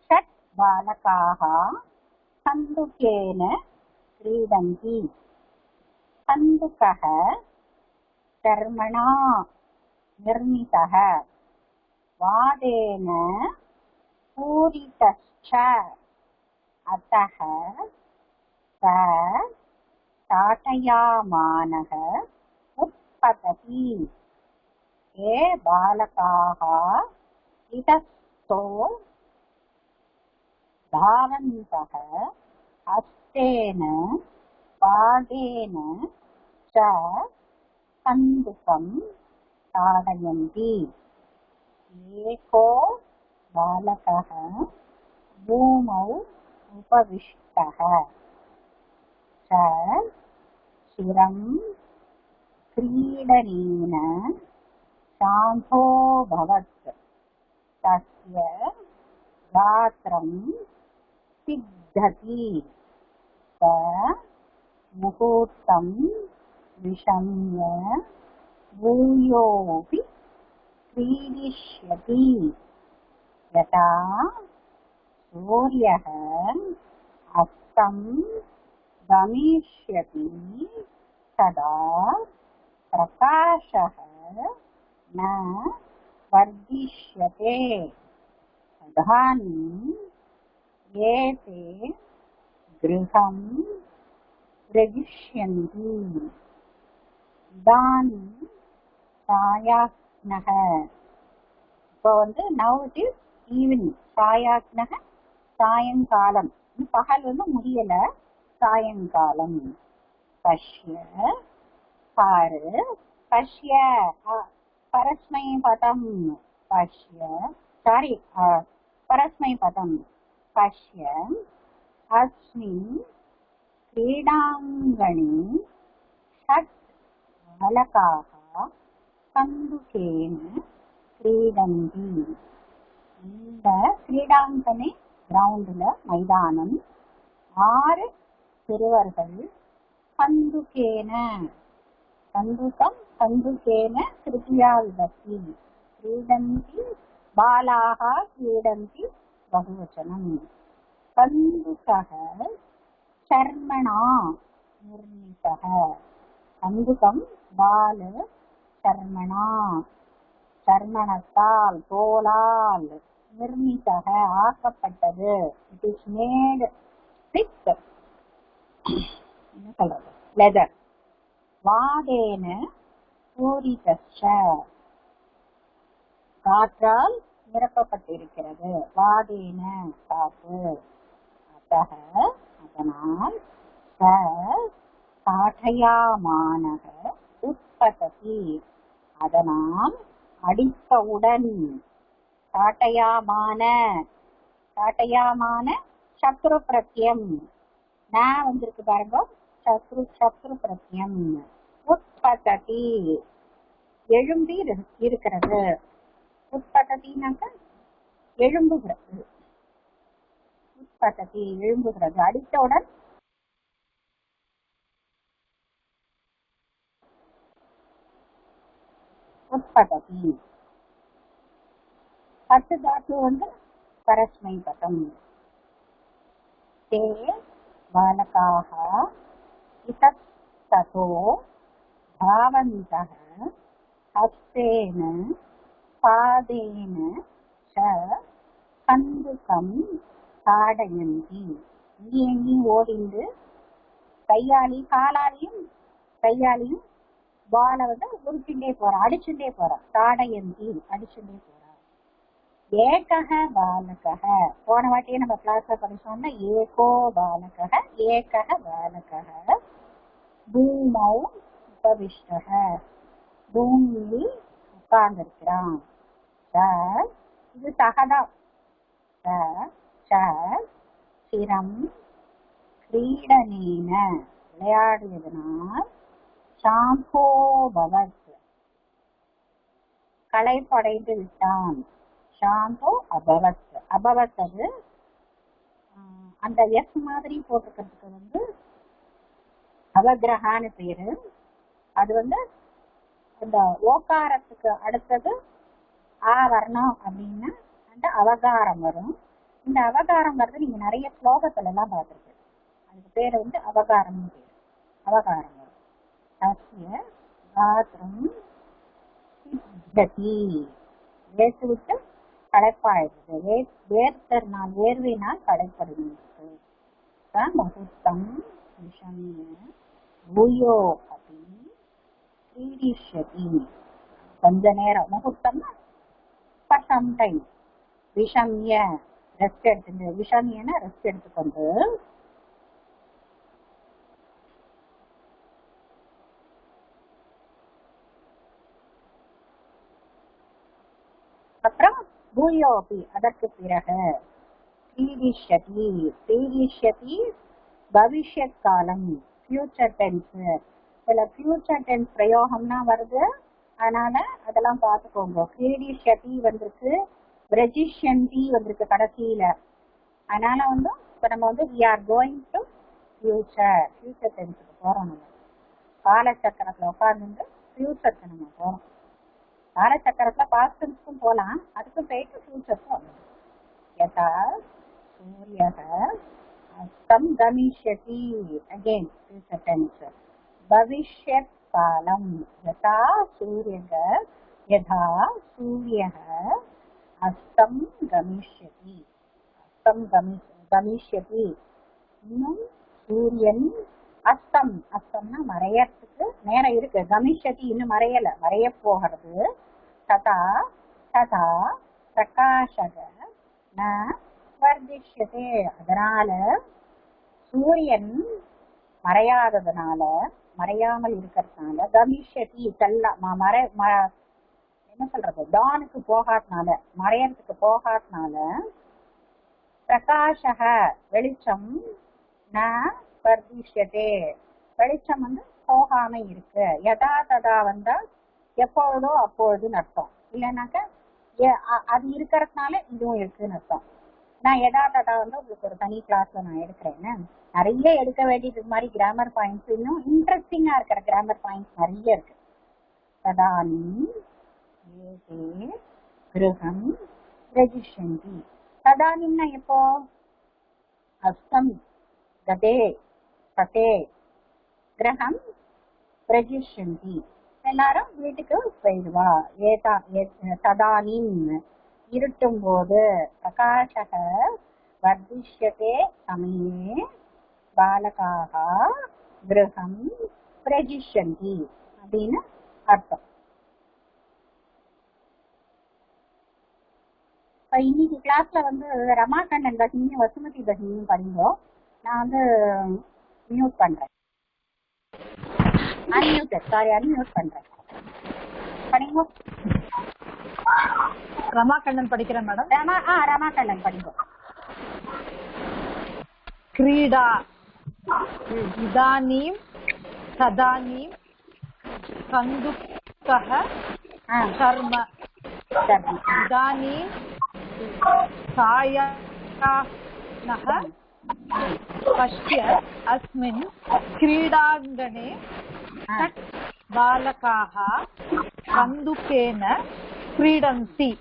Speaker 1: षट् बालकाः कन्दुकेन क्रीडन्ति. कन्दुकः कर्मणा निर्मितः वादेन पूरितश्च अतः स ताटयामानः उत्पतति ये बालकाः इतस्तो धावन्तः हस्तेन पादेन च कन्दुकं ताडयन्ति एको बालकः भूमौ उपविष्टः च शिरं क्रीडनेन शान्तोऽभवत् तस्य गात्रं सिद्धति स मुहूर्तं विशम्य भूयोऽपि क्रीडिष्यति यथा सूर्यः अस्तं गमिष्यति तदा प्रकाशः न वर्धिष्यते तदानीं एते गृहं प्रविश्यन्ति इदानीं सायाह्नः இப்போ now it is evening சாயாக்னக சாயங்காலம் பகல் முடியல சாயங்காலம் பஷ்ய பாரு பஷ்ய பரஸ்மை பதம் பஷ்ய சாரி பரஸ்மை பதம் பஷ்ய அஸ்மின் क्रीडाङ्गणे षट् बालकाः कन्दुकेन क्रीडन्ति இந்த கிரீடாங்கனை கிரவுண்ட்ல மைதானம் 6 சிறுவர்கள் கந்துகேன கந்துகம் கந்துகேன திருத்தியா விபக்தி क्रीडन्ति बालाः क्रीडन्ति बहुवचनम् कन्दुकः चर्मणा निर्मितः कन्दुकं बाल चर्मणा चर्मणத்தால் தோலால் निर्मितः ஆக்கப்பட்டது it is made with என்ன சொல்றது leather வாதேன பூரிதச்ச காற்றால் நிரப்பப்பட்டிருக்கிறது வாதேன காற்று அத்தः அதனால் காඨயாமானக உற்பத்தி அதனால் அடித்தவுடன் காட்டயாமான சத்ரு பிரத்யம் நான் வந்திருக்கு பாருங்க சத்ரு பிரத்யம் உற்பத்தி எழும்பி இருக்கிறது உற்பத்தினாக்க எழும்புகிறது உற்பத்தி எழும்புகிறது அடித்தவுடன் उत्पतति पत् धातु परस्मै पदम् ते बालकाः इतस्ततो धावन्तः हस्तेन पादेन च कन्दुकं ताडयन्ति இங்கேயும் ஓடிந்து கையாலையும் பால உருட்டிண்டே போறான் அடிச்சுட்டே போறான் தாடயந்தி அடிச்சுட்டே போறான் ஏகஹ பாலகஹ போன வாட்டியே நம்ம கிளாஸ்ல படிச்சோம்னா ஏகோ பாலகஹ பூமௌ உபவிஷ்டஹ பூமியில் உட்கார்ந்திருக்கிறான் இது சகதம் சிரம் கிரீடனேன விளையாடுவதனால் சாம்போ பவத் களைப்படைந்து விட்டான் சாம்போ அபவத் அது அந்த எஸ் மாதிரி போட்டிருக்கிறதுக்கு அவகிரகான்னு பேரு அது அந்த ஓகாரத்துக்கு அடுத்தது ஆவர்ணம் அப்படின்னா அந்த அவகாரம் வரும் இந்த அவகாரம் வர்றது நீங்க நிறைய ஸ்லோகத்துல எல்லாம் பார்த்திருக்கு அதுக்கு பேரு அவகாரம்னு பேரு அவகாரம் வரும் தஸ்ய காத்ரம் சித்ததி வேர்த்து விட்டு களைப்பாயிடுது வேர்த்தனால் வேர்வையினால் களைப்படுகிறது முகூர்த்தம் விஷமிய பூயோ அபி क्रीडिष्यति கொஞ்ச நேரம் முகூர்த்தம்னா சம் டைம் விஷம்ய ரெஸ்ட் எடுத்து விஷம்யனா ரெஸ்ட் எடுத்துக்கொண்டு அப்புறம் பூயோபி அதற்கு பிறகு क्रीडिष्यति क्रीडिष्यति பவிஷ்யத் காலம் ஃபியூச்சர் டென்ஸ் சில ஃபியூச்சர் டென்ஸ் பிரயோகம்னா வருது அதனால அதெல்லாம் பார்த்துக்கோங்க क्रीडिष्यति வந்திருக்கு ரெஜிஷன்டி வந்திருக்கு கடைசியில அதனால வந்து இப்போ நம்ம வந்து we are going to future டென்ஸுக்கு போறோம் நம்ம காலச்சக்கரத்துல உட்கார்ந்து ஃபியூச்சருக்கு நம்ம போறோம் காலச்சக்கரத்துல பாஸ்ட் டென்ஸ்க்கும் போகலாம் அதுக்கும் போயிட்டு ஃபியூச்சருக்கும் வரணும் யதா சூரியக அஸ்தம் கமிஷ்யதி அகைன் ஃபியூச்சர் டென்ஸ் பவிஷ்யத் காலம் யதா சூரியக யதா சூரியக அஸ்தம் கமிஷ்யதி அஸ்தம் கமிஷ்யதி இன்னும் சூரியன் அஸ்தம் அஸ்தம்னா மறையறதுக்கு நேரம் இருக்கு கமிஷ்யதி இன்னும் மறையல மறைய போகிறது ததா ததா பிரகாஷக ந வர்திஷ்யதே அதனால சூரியன் மறையாததுனால மறையாமல் இருக்கிறதுனால கமிஷ்யதி என்ன சொல்றது டானுக்கு போகாதனால மறையறதுக்கு போகாதனால பிரகாஷக வெளிச்சம் ந வர்திஷ்யதே வெளிச்சம் வந்து போகாம இருக்கு யதா ததா வந்தா எப்பொழுதோ அப்பொழுதுன்னு அர்த்தம் இல்லைன்னாக்க அது இருக்கிறதுனால இதுவும் இருக்குன்னு அர்த்தம் நான் யதா ததா வந்து உங்களுக்கு ஒரு தனி கிளாஸ்ல நான் எடுக்கிறேன்னு நிறைய எடுக்க வேண்டியது மாதிரி கிராமர் பாயிண்ட்ஸ் இன்னும் இன்ட்ரெஸ்டிங்கா இருக்கிற கிராமர் பாயிண்ட்ஸ் நிறைய இருக்கு ததானி ஏதே கிருஹம் ரெஜிஷந்தி ததானின்னா எப்போ அஸ்தம் கதே பதே கிரகம் பிரஜிஷந்தி எல்லாரும் வீட்டுக்கு போயிடுவா ததானின் இருட்டும் போது பிரகாஷக வர்திஷ்யதே சமயே பாலகாக கிரகம் பிரஜிஷந்தி அப்படின்னு அர்த்தம். இன்னைக்கு கிளாஸ்ல வந்து ரமாகண்ணன் பகினியும் வசுமதி பகினியும் படிங்கோ. நான் வந்து மியூட் பண்றேன், அன்மியூட் பண்றேன். படிங்கோ.
Speaker 4: ரமாகண்ணன் படிக்கிறேன் மேடம்.
Speaker 1: ரமாகண்ணன் படிங்கோ.
Speaker 4: क्रीडा इदानीं तदानीं कन्दुकः शर्म इदानीं सायाह्नः पश्य अस्मिन् क्रीडाङ्गणे षट् बालकाः कन्दुकेन क्रीडन्ति.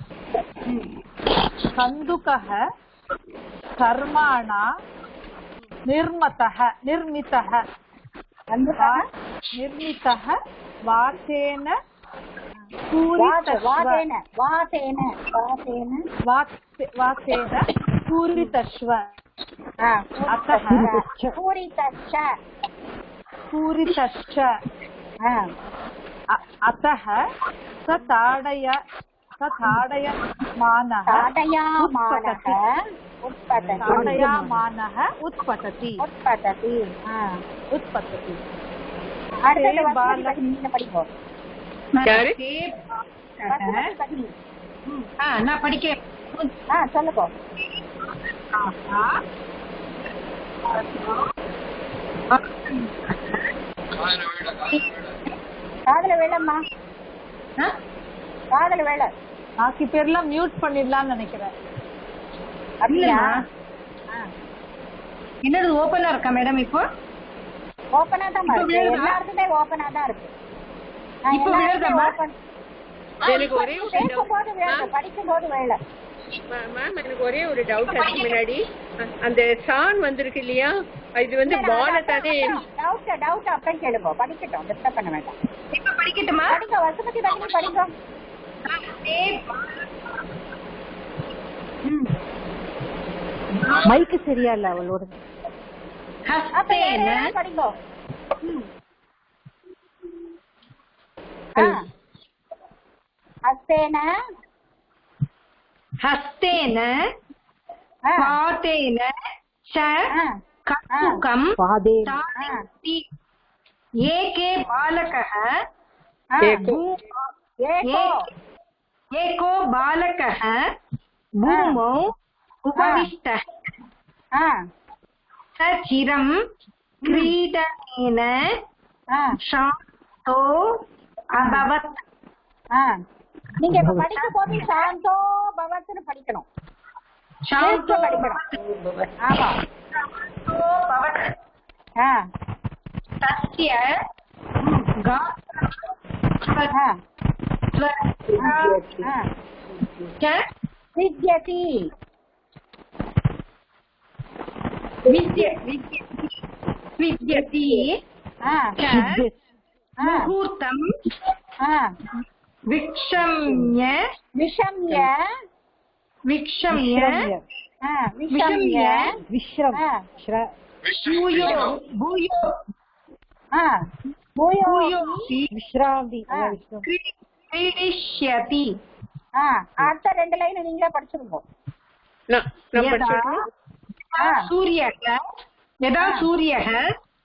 Speaker 4: कन्दुकः कर्माणा निर्मितः वातेन पूरितश्व अतः स ताडयमानः उत्पतति.
Speaker 5: நான் படிக்கிறேன்.
Speaker 1: சொல்லுங்க. காதல வேலைம்மா, காதல வேலை.
Speaker 4: பாக்கி பேர்லாம் மியூட் பண்ணிடலாம்னு நினைக்கிறேன்.
Speaker 1: அப்படியா?
Speaker 5: என்னது ஓபனா இருக்கா மேடம்? இப்போ
Speaker 1: ஓபனா தான் இருக்கு, எல்லாருக்குமே ஓபனா தான் இருக்கு.
Speaker 5: இப்போ வேறமா
Speaker 2: எனக்கு ஒரே ஒரு டவுட்,
Speaker 1: படிக்கும் போது வேலை.
Speaker 2: மேம் எனக்கு ஒரே ஒரு டவுட். அதுக்கு முன்னாடி அந்த சான் வந்திருக்கு இல்லையா, இது வந்து பால தானே?
Speaker 1: டவுட் அப்புறம் கேளுங்க, படிக்கட்டும், டிஸ்டர்ப் பண்ண வேண்டாம்.
Speaker 5: இப்ப படிக்கட்டுமா?
Speaker 1: படிங்க, வசுமதி பகினி படிங்க.
Speaker 4: மைக்கு சரியா இல்ல அவளோட.
Speaker 1: படிங்க. हस्तेन
Speaker 5: हस्तेन पादेन च कन्दुकं ताडयति। एके बालकः एको बालकः भूमौ उपविष्टः स चिरं क्रीडनेन शान्तो अभवत्।
Speaker 1: நீங்க இப்ப படிக்கும் போது சாந்தோ பவத்னு படிக்கணும். சாந்தோ படிக்கணும். ஆமா. சாந்தோ பவத்.
Speaker 5: तस्य
Speaker 1: विद्यति
Speaker 5: विद्यति मुहूर्तं विक्षम्य क्रीडिष्यति।
Speaker 1: அடுத்த ரெண்டு லைன் நீங்களே படிச்சிருக்கோம்.
Speaker 5: यदा सूर्यः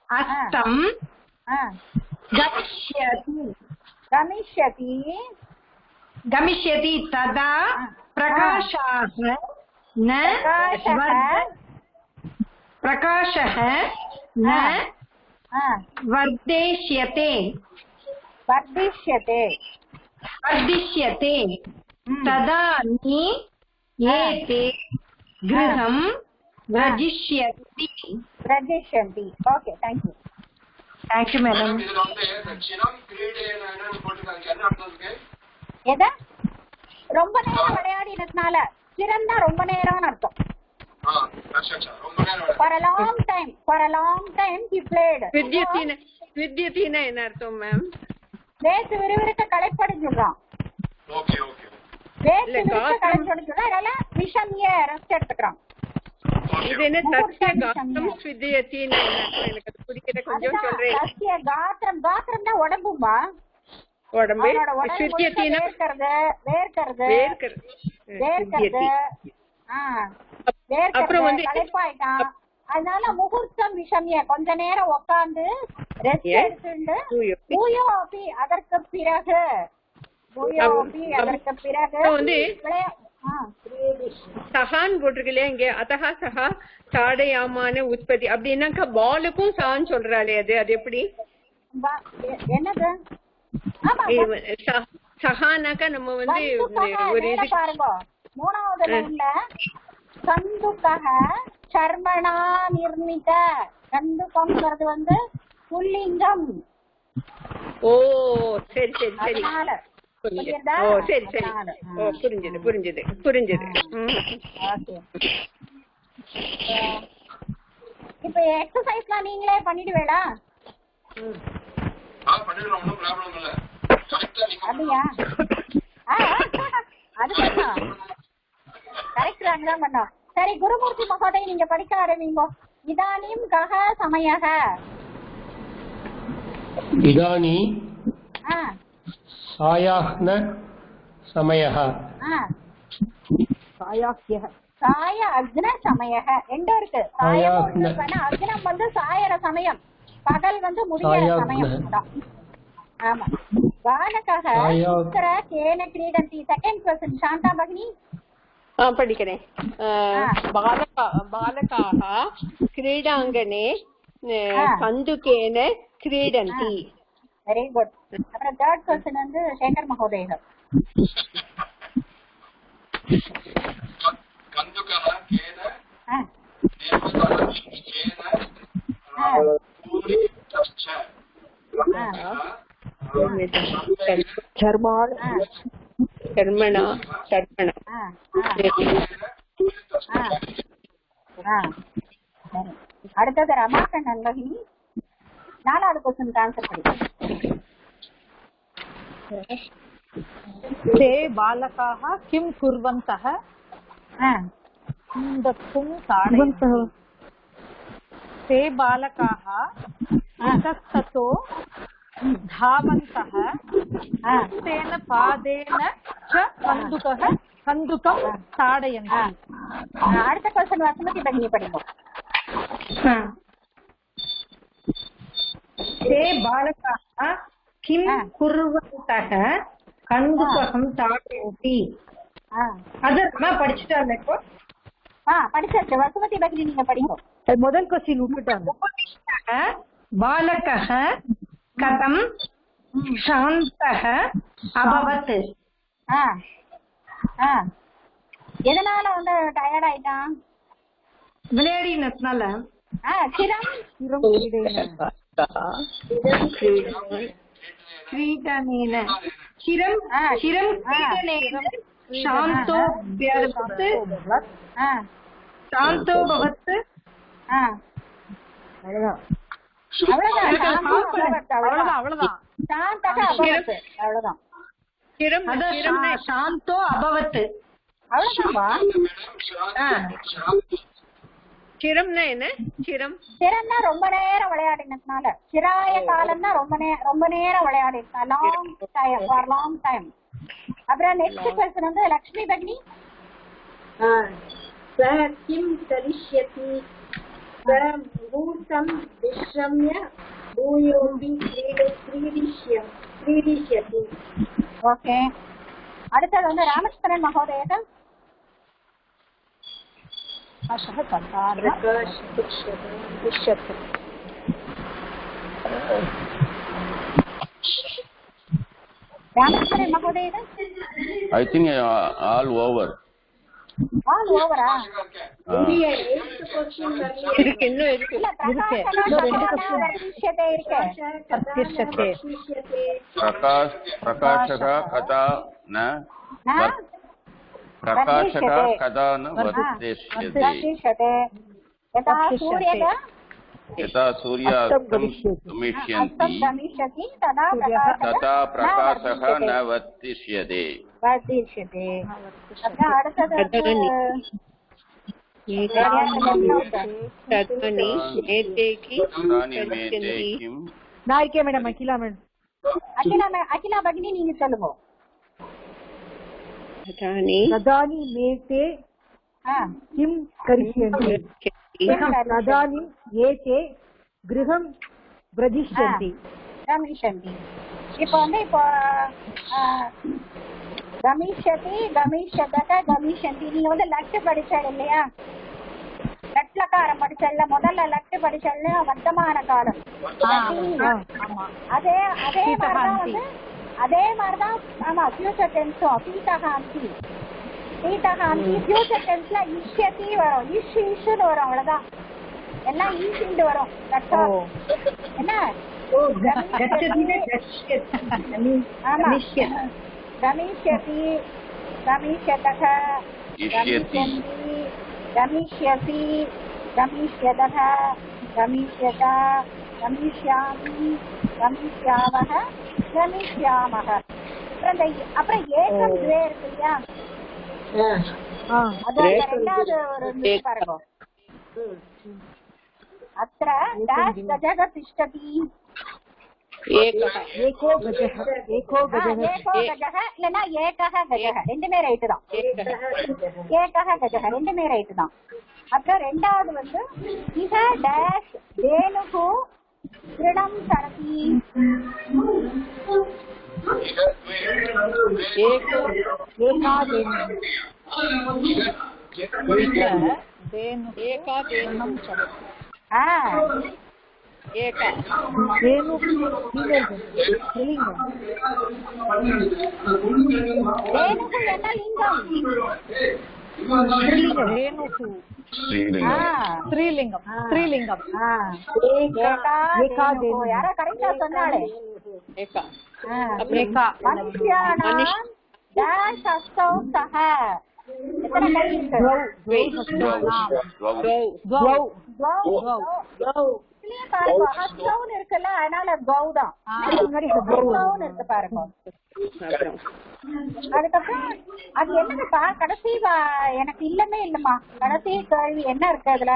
Speaker 5: अस्तं गमिष्यति तदा प्रकाशः न वर्धिष्यते तदा एते गृहं व्रजिष्यन्ति।
Speaker 1: Okay, thank you
Speaker 5: madam.
Speaker 1: எதா ரொம்ப நேரம் விளையாடினதுனால சிறந்தா ரொம்ப நேரம்னு அர்த்தம். For a long time he played.
Speaker 2: வித்யதினா என்ன அர்த்தம் மேம்?
Speaker 1: வேத்து விறுவிறுக்க களைப்படைஞ்சு சொல்றான். வேத்து விறுவிறுக்க களைப்படைஞ்சு சொல்றான். அதனால விஷம்ய ரெஸ்ட் எடுத்துக்கிறான்.
Speaker 2: இது என்ன தஸ்ய காத்ரம் வித்யதினா எனக்கு அது புரியல, கொஞ்சம் சொல்றேன்.
Speaker 1: தஸ்ய காத்ரம் தான் உடம்புமா?
Speaker 2: உடம்பு.
Speaker 1: வித்யதினா வேர்க்கறது.
Speaker 2: அப்புறம் வந்து
Speaker 1: களைப்பாயிட்டான். அதனால முகூர்த்தம் விஷமிய கொஞ்ச நேரம் உட்கார்ந்து ரெஸ்ட் எடுத்துட்டு பூயோபி அதற்கு பிறகு
Speaker 2: வந்து சஹான் போட்டிருக்கு இல்லையா இங்க, அதஹா சஹா தாடயாமான உற்பத்தி அப்படின்னாக்கா பாலுக்கும் சான்னு சொல்றாளே, அது எப்படி?
Speaker 1: என்னது
Speaker 2: சஹானாக்கா நம்ம வந்து ஒரு
Speaker 1: பாருங்க மூணாவது லைன்ல கந்துகஹ சர்மணா நிர்மித. கந்துகம்ங்கிறது வந்து புல்லிங்கம்.
Speaker 2: ஓ சரி சரி சரி. ஓ சரி சரி. ஓ புரிஞ்சது.
Speaker 1: இப்ப எக்ஸசைஸ்லாம் நீங்களே பண்ணிடுவேடா? அப்படியா? அது பண்ணோம், கரெக்ட் தான் பண்ணோம். சரி குருமூர்த்தி மகோதய நீங்க படிக்க ஆரம்பிங்க. இதானீம் கஹ சமயஹ.
Speaker 6: இதானி சாயாஹ்ன சமயஹ.
Speaker 1: சாய அக்ன சமயஹ ரெண்டும் இருக்கு. அக்னம் வந்து சாயற சமயம், பகல் வந்து முடியற சமயம். ஆமா. பாலகஹ புத்திர கேன கிரீடந்தி. செகண்ட் பர்சன் சாந்தா பகினி
Speaker 2: படிக்கிறேன். பாலகாः क्रीडाङ्गणे कन्दुकेन क्रीडन्ति.
Speaker 1: Very good. அப்புறம் தேர்ட் பர்சன் வந்து சேகர் மகோதயர்.
Speaker 3: கந்துகஹ கேன
Speaker 2: கர்மணா.
Speaker 1: அடுத்தது ரமாகண்ணன் பகினி. நாலாவது क्वेश्चन ஆன்சர் பண்ணுங்க.
Speaker 4: ते बालकाः किं कुर्वन्तः? कुन्दकुं ताडयन्तः. ते बालकाः इतस्ततो धावन्तः तेन पादेन च कन्दुकः कन्दुकं ताडयन्ति.
Speaker 1: அடுத்த क्वेश्चन வசுமதி பகினி படிப்போம்.
Speaker 5: ते बालकाः किं कुर्वन्तः कन्दुकं ताडयन्ति. அதெல்லாம் படிச்சுட்டாங்க. இப்போ
Speaker 1: படிச்சாச்சு. வசுமதி பகினி நீங்க படிப்போம்.
Speaker 4: முதல் क्वेश्चन விட்டுட்டாங்க.
Speaker 5: बालकः कथं शान्तः अभवत्.
Speaker 1: எதனால வந்து டயர்ட் ஆயிட்டான்?
Speaker 5: விளையாடினதுனால. क्रीडनेन शान्तो भवत्. शान्तो अभवत्.
Speaker 2: சிரம்னா என்ன?
Speaker 1: சிரம்னா ரொம்ப நேரம் விளையாடினதுனால. சிராய காலம்னா ரொம்ப நேரம் விளையாடிருக்கா. Long time. அப்புறம் நெக்ஸ்ட் क्वेश्चन வந்து லட்சுமி பகினி.
Speaker 7: किं करिष्यति मुहूर्तं विश्रम्य भूयोऽपि क्रीडिष्यति.
Speaker 1: ஓகே. அடுத்தது வந்து ராமச்சந்திரன் மகோதயர். ராமச்சந்திரன் மகோதயர்.
Speaker 8: I think all over.
Speaker 1: All ஓவரா?
Speaker 2: இருக்கு, இன்னும் இருக்கு.
Speaker 8: प्रकाशक कथा न वर्तिष्यते. यथा सूर्यास्तं गमिष्यति तथा प्रकाशः न वर्तिष्यते.
Speaker 1: அகிலா பகினி நீங்க சொல்லுங்க.
Speaker 4: तदानीं एते किं करिष्यन्ति. तदानीं एते गृहं प्रदिशन्ति.
Speaker 1: இப்போ வந்து இப்போ கமிஷந்தி நீங்க வந்து லட்டு படிச்சல் இல்லையா? லட்லக்காரம் படிச்சல்ல. முதல்ல லட்டு படிச்சல்ல வர்த்தமான காலம். அதே மாதிரிதான் ஆமா ஃபியூச்சர் டென்ஸும். பீட்டகாந்தி ஃபியூச்சர் டென்ஸ்ல இஷ்யத்தி வரும். இஷ்னு வரும். அவ்வளவுதான். எல்லாம் ஈஸிண்டு வரும். என்ன गमिष्यति गमिष्यतः गमिष्यन्ति गमिष्यसि गमिष्यतः गमिष्यत गमिष्यामि गमिष्यामः गमिष्यामः. அப்புறம் ஏகம் துவே இருக்கு இல்லையா? அது ரெண்டாவது ஒரு பாருங்க. அത്ര டாஷ் கஜக திஷ்டதி.
Speaker 4: एको गजः
Speaker 1: இல்லன்னா ஏகஹ கஜஹ ரெண்டுமே ரைட்டு தான். ஏகஹ கஜஹ ரெண்டுமே ரைட்டு தான். அப்புறம் ரெண்டாவது வந்து இஹ டாஷ் தேனுகு கிருடம் சரதி.
Speaker 4: ஸ்ரீலிங்கம்.
Speaker 1: யாரோ கரெக்டா சொன்னாலே. இருக்குல்ல அதனால கௌதான் இருக்கு பாருங்க. அதுக்கப்புறம் அது என்னதுப்பா கடைசி எனக்கு இல்லமே இல்லம்மா. கடைசி கேள்வி என்ன இருக்கு அதுல?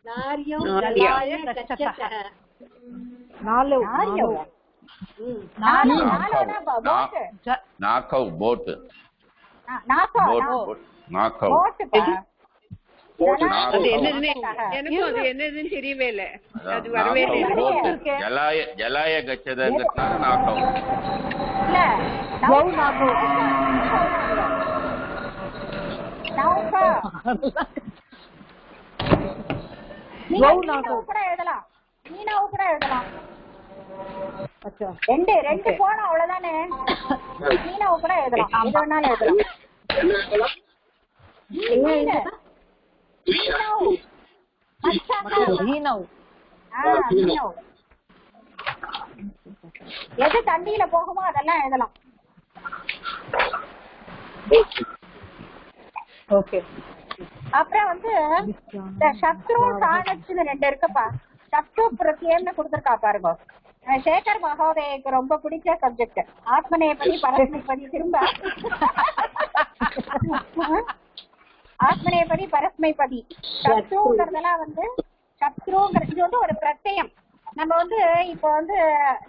Speaker 7: नार्यौ
Speaker 2: नार्यौ।
Speaker 7: जलाय गच्छतः
Speaker 8: நாக்கவ் போட் நாக்கவ்
Speaker 2: அது என்னதுன்னு எனக்கும் அது என்னதுன்னு தெரியவே இல்லை. அது வரவே இல்லை.
Speaker 8: ஜலாய கச்சதங்கிறதுனால நாக்கவ்.
Speaker 1: எழுதலாம், மீனாவு கூட எழுதலாம். ரெண்டு போனோம் அவ்வளவுதானே. மீனாவு கூட எழுதலாம், எது வேணாலும் எழுதலாம். எது தண்ணியில போகுமோ அதெல்லாம் எழுதலாம். அப்புறம் வந்து இந்த சத்ரு சாணச்சுன்னு 2 இருக்குப்பா. சத்ரு பிரத்யம்னு கொடுத்துருக்கா பாருங்க. சேகர் மகோதயக்கு ரொம்ப பிடிச்ச சப்ஜெக்ட் ஆத்மநேபதி பரஸ்மைபதி. திரும்ப ஆத்மநேபதி பரஸ்மைபதி. சத்ருங்கிறதெல்லாம் வந்து சத்ருங்கிறது இது வந்து ஒரு பிரத்யம். நம்ம வந்து இப்போ வந்து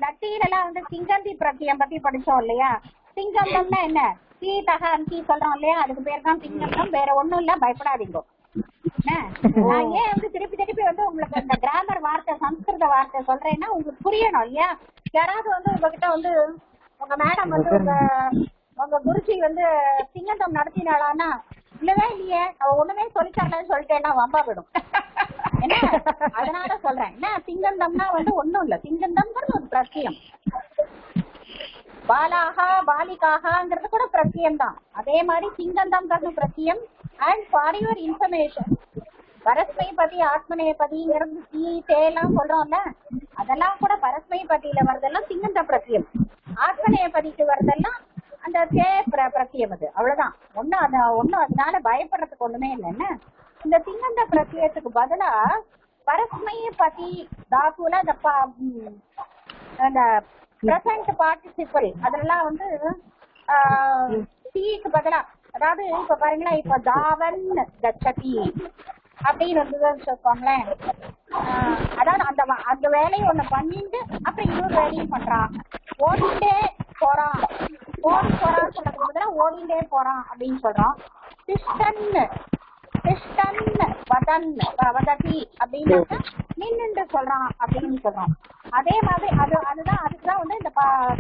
Speaker 1: லத்தியில எல்லாம் வந்து சிங்கந்தி பிரத்யம் பத்தி படிச்சோம் இல்லையா. சிங்கந்தம்னா என்ன, சீதக அந்தி சொல்றோம் இல்லையா, அதுக்கு பேர் தான் சிங்கந்தம். வேற ஒண்ணும் இல்ல, பயப்படாதீங்க. நான் ஏன் வந்து திருப்பி வந்து உங்களுக்கு இந்த கிராமர் வார்த்தை சம்ஸ்கிருத வார்த்தை சொல்றேன்னா உங்களுக்கு புரியணும் இல்லையா. யாராவது வந்து உங்ககிட்ட வந்து உங்க மேடம் வந்து உங்க குருஜி வந்து சிங்கந்தம் நடத்தினாளான்னா இல்லவே இல்லையே அவ ஒண்ணுமே சொல்லித்தரலன்னு சொல்லிட்டேன்னா வம்பா விடும். என்ன அதனால சொல்றேன். என்ன சிங்கந்தம்னா வந்து ஒண்ணும் இல்ல, சிங்கந்தம்ங்கிறது ஒரு பிரத்யம். பாலாகா பாலிகாங்கிறது கூட பிரத்யம் தான். அதே மாதிரி சிங்கந்தம்ங்கிறது பிரத்யம். அண்ட் ஃபார் யுவர் இன்ஃபர்மேஷன், பரஸ்மைபதி ஆத்மநேபதிங்கிறது சி தேலாம் சொல்றோம்ல, அதெல்லாம் கூட பரஸ்மைபதியில வரதெல்லாம் சிங்கந்த பிரத்யம். ஆத்மநேபதிக்கு வரதெல்லாம் அந்த தே பிரத்யம். அது அவ்வளவுதான். ஒன்னும் அதனால பயப்படுறதுக்கு ஒண்ணுமே இல்லைன்னு. இந்த சிங்கந்த பிரத்யத்துக்கு பதிலா பரஸ்மைபதி தாக்குல அந்த பிரசன்ட் பார்ட்டிசிபிள் அதெல்லாம் வந்து தீக்கு பதிலா, அதாவது இப்ப பாருங்களேன், இப்ப தாவன் கச்சதி அப்படின்னு இருந்ததுன்னு சொல்லுவாங்களேன். அதாவது அந்த வேலையை ஒண்ணு பண்ணிட்டு அப்புறம் இன்னொரு வேலையும் பண்றான். ஓடிண்டே போறான், போறான்னு சொல்றதுக்கு பதிலா ஓடிண்டே போறான் அப்படின்னு சொல்றோம். வததி அப்படின்னாக்கா நின்னுண்டு சொல்றான் அப்படின்னு சொல்றோம். அதே மாதிரி அதுதான் வந்து இந்த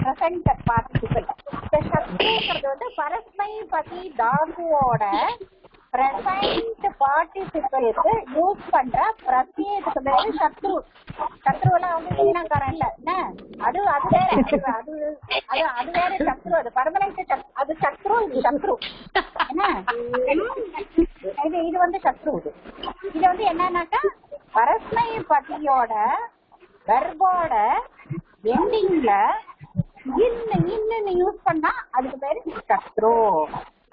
Speaker 1: பிரசன்ட் பார்ட்டிசிபிள். இந்த சத்ருங்கிறது வந்து பரஸ்மைபதி தாகுவோட பிரசன்ட் பார்ட்டிசிபிளுக்கு யூஸ் பண்ற பிரத்யேகத்துக்கு பேரு சத்ரு. சத்ருவெல்லாம் வந்து வீணாக்காரன் இல்ல, என்ன அது வேற, அது வேற சத்ரு. அது பர்மனன்ட் அது சத்ரு, இது சத்ரு. என்ன இது வந்து சத்ரு. இது வந்து என்னன்னாக்கா பரஸ்மைபதியோட வெர்போட எண்டிங்ல இன்னுன்னு யூஸ் பண்ணா அதுக்கு பேரு சத்ரு.